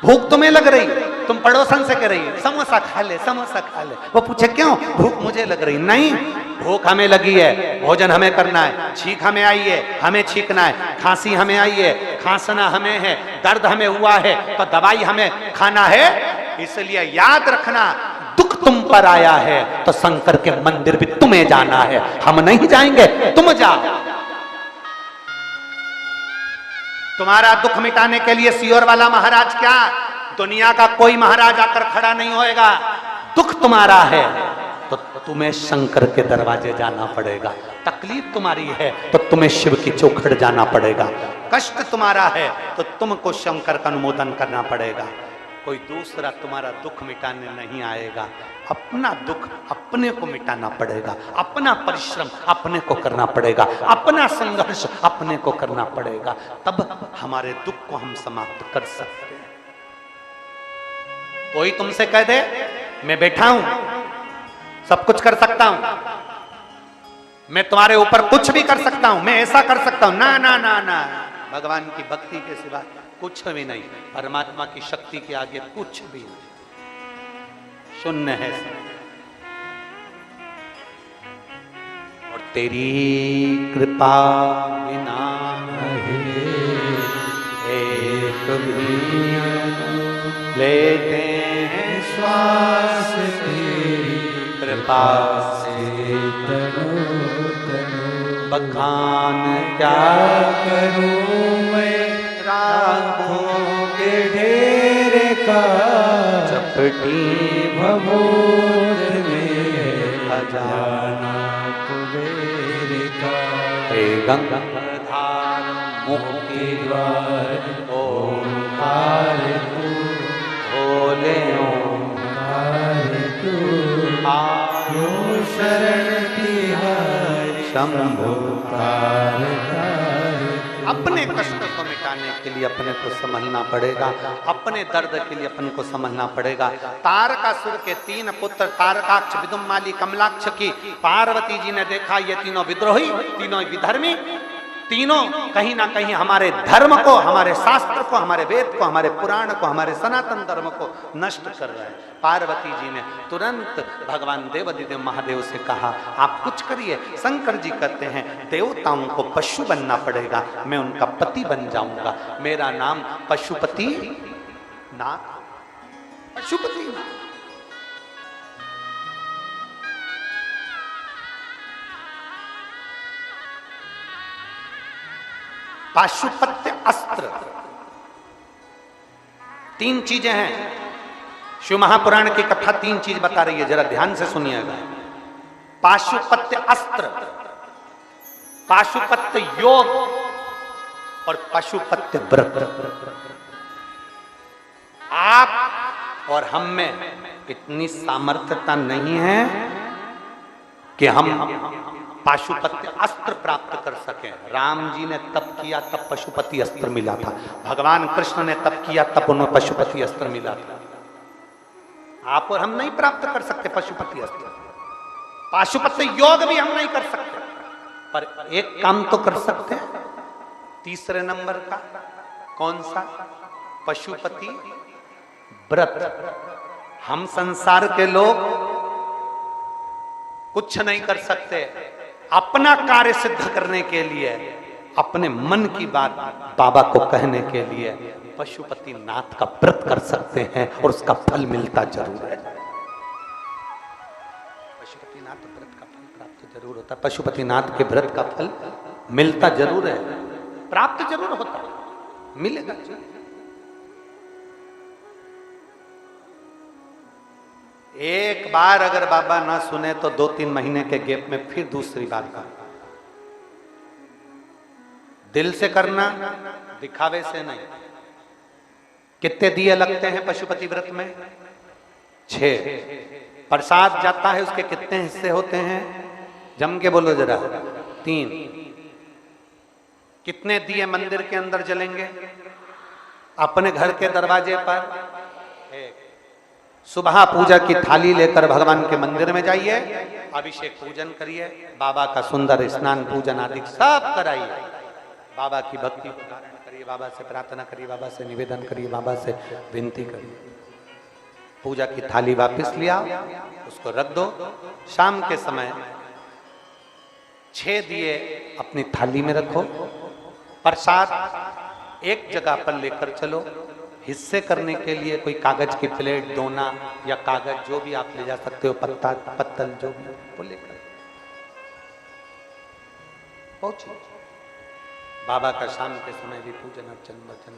भूख तुम्हें लग रही, तुम पड़ोसन से कह रही समोसा खा ले, समोसा खा ले। वो पूछे क्यों? भूख मुझे लग रही। नहीं, भूख हमें लगी है, भोजन हमें करना है, छींक हमें आई है, हमें छींकना है, खांसी हमें आई है, खांसना हमें है, दर्द हमें हुआ है तो दवाई हमें खाना है। इसलिए याद रखना, दुख तुम पर आया है तो शंकर के मंदिर भी तुम्हें जाना है, हम नहीं जाएंगे, तुम जाओ। तुम्हारा दुख मिटाने के लिए सीहोर वाला महाराज क्या, दुनिया का कोई महाराज आकर खड़ा नहीं होएगा। दुख तुम्हारा है तो तुम्हें शंकर के दरवाजे जाना पड़ेगा, तकलीफ तुम्हारी है तो तुम्हें शिव की चौखट जाना पड़ेगा, कष्ट तुम्हारा है तो तुमको शंकर का अनुमोदन करना पड़ेगा। कोई दूसरा तुम्हारा दुख मिटाने नहीं आएगा। अपना दुख अपने को मिटाना पड़ेगा, अपना परिश्रम अपने को करना पड़ेगा, अपना संघर्ष अपने को करना पड़ेगा, तब हमारे दुख को हम समाप्त कर सकते हैं। कोई तुमसे कह दे मैं बैठा हूं, सब कुछ कर सकता हूं, मैं तुम्हारे ऊपर कुछ भी कर सकता हूं, मैं ऐसा कर सकता हूं, ना ना ना ना, भगवान की भक्ति के सिवा कुछ भी नहीं, परमात्मा की शक्ति के आगे कुछ भी नहीं, शून्य है सब। और तेरी कृपा बिना एक भी लेते हैं श्वास तेरी कृपा से तनो तनो बखान क्या करूं मैं राखों के ढेर का चपटी भभूत में खजाना कुबेर का हे गंगाधार मुक्ति द्वार ओंकार तू भोले ओंकार तू आयो शरण तिहारी शंभु तार तार अपने कष्ट को मिटाने के लिए अपने को समझना पड़ेगा, अपने दर्द के लिए अपने को समझना पड़ेगा। तारकासुर के 3 पुत्र तारकाक्ष, विदुम्माली, कमलाक्ष की पार्वती जी ने देखा ये तीनों विद्रोही, तीनों विधर्मी, तीनों कहीं ना कहीं हमारे धर्म को, हमारे शास्त्र को, हमारे वेद को, हमारे पुराण को, हमारे सनातन धर्म को नष्ट कर रहे हैं। पार्वती जी ने तुरंत भगवान देवाधिदेव महादेव से कहा आप कुछ करिए। शंकर जी कहते हैं देवताओं को पशु बनना पड़ेगा, मैं उनका पति बन जाऊंगा, मेरा नाम पशुपति नाथ, पशुपति नाथ। पाशुपत्य अस्त्र 3 चीजें हैं। शिव महापुराण की कथा 3 चीज बता रही है, जरा ध्यान से सुनिएगा। पाशुपत्य अस्त्र, पाशुपत्य योग और पशुपत्य व्रत। आप और हम में इतनी सामर्थ्यता नहीं है कि हम पाशुपत्य अस्त्र प्राप्त कर सकें। राम जी ने तप किया तब पशुपति अस्त्र मिला था, भगवान कृष्ण ने तप किया तब उन्हें पशुपति अस्त्र मिला था। आप और हम नहीं प्राप्त कर सकते पशुपति अस्त्र, पाशुपत्य योग भी हम नहीं कर सकते, पर एक काम तो कर सकते हैं 3 नंबर का। कौन सा? पशुपति व्रत। हम संसार के लोग कुछ नहीं कर सकते, अपना कार्य सिद्ध करने के लिए, अपने मन की बात बाबा को कहने के लिए पशुपति नाथ का व्रत कर सकते हैं और उसका फल मिलता जरूर है। पशुपति नाथ व्रत का फल प्राप्त जरूर होता है, पशुपति नाथ के व्रत का फल मिलता जरूर है, प्राप्त जरूर होता है, मिलेगा। एक बार अगर बाबा ना सुने तो 2-3 महीने के गैप में फिर दूसरी बार का। दिल से करना, दिखावे से नहीं। कितने दिए लगते हैं पशुपति व्रत में? 6। प्रसाद जाता है, उसके कितने हिस्से होते हैं? जम के बोलो जरा। 3। कितने दिए मंदिर के अंदर जलेंगे? अपने घर के दरवाजे पर 1। सुबह पूजा की थाली लेकर भगवान के मंदिर में जाइए, अभिषेक पूजन करिए, बाबा का सुंदर स्नान पूजन आदि सब कराइए, बाबा की भक्ति को धारण करिए, बाबा से प्रार्थना करिए, बाबा से निवेदन करिए, बाबा से विनती करिए। पूजा की थाली वापस लिया, उसको रख दो। शाम के समय 6 दिए अपनी थाली में रखो, प्रसाद एक जगह पर लेकर चलो। हिस्से करने के लिए कोई कागज की प्लेट, दोना या कागज जो भी आप ले जा सकते हो, पत्ता पत्तल जो भी वो लेकर पहुंचे। बाबा का शाम के समय भी पूजन अर्चन वचन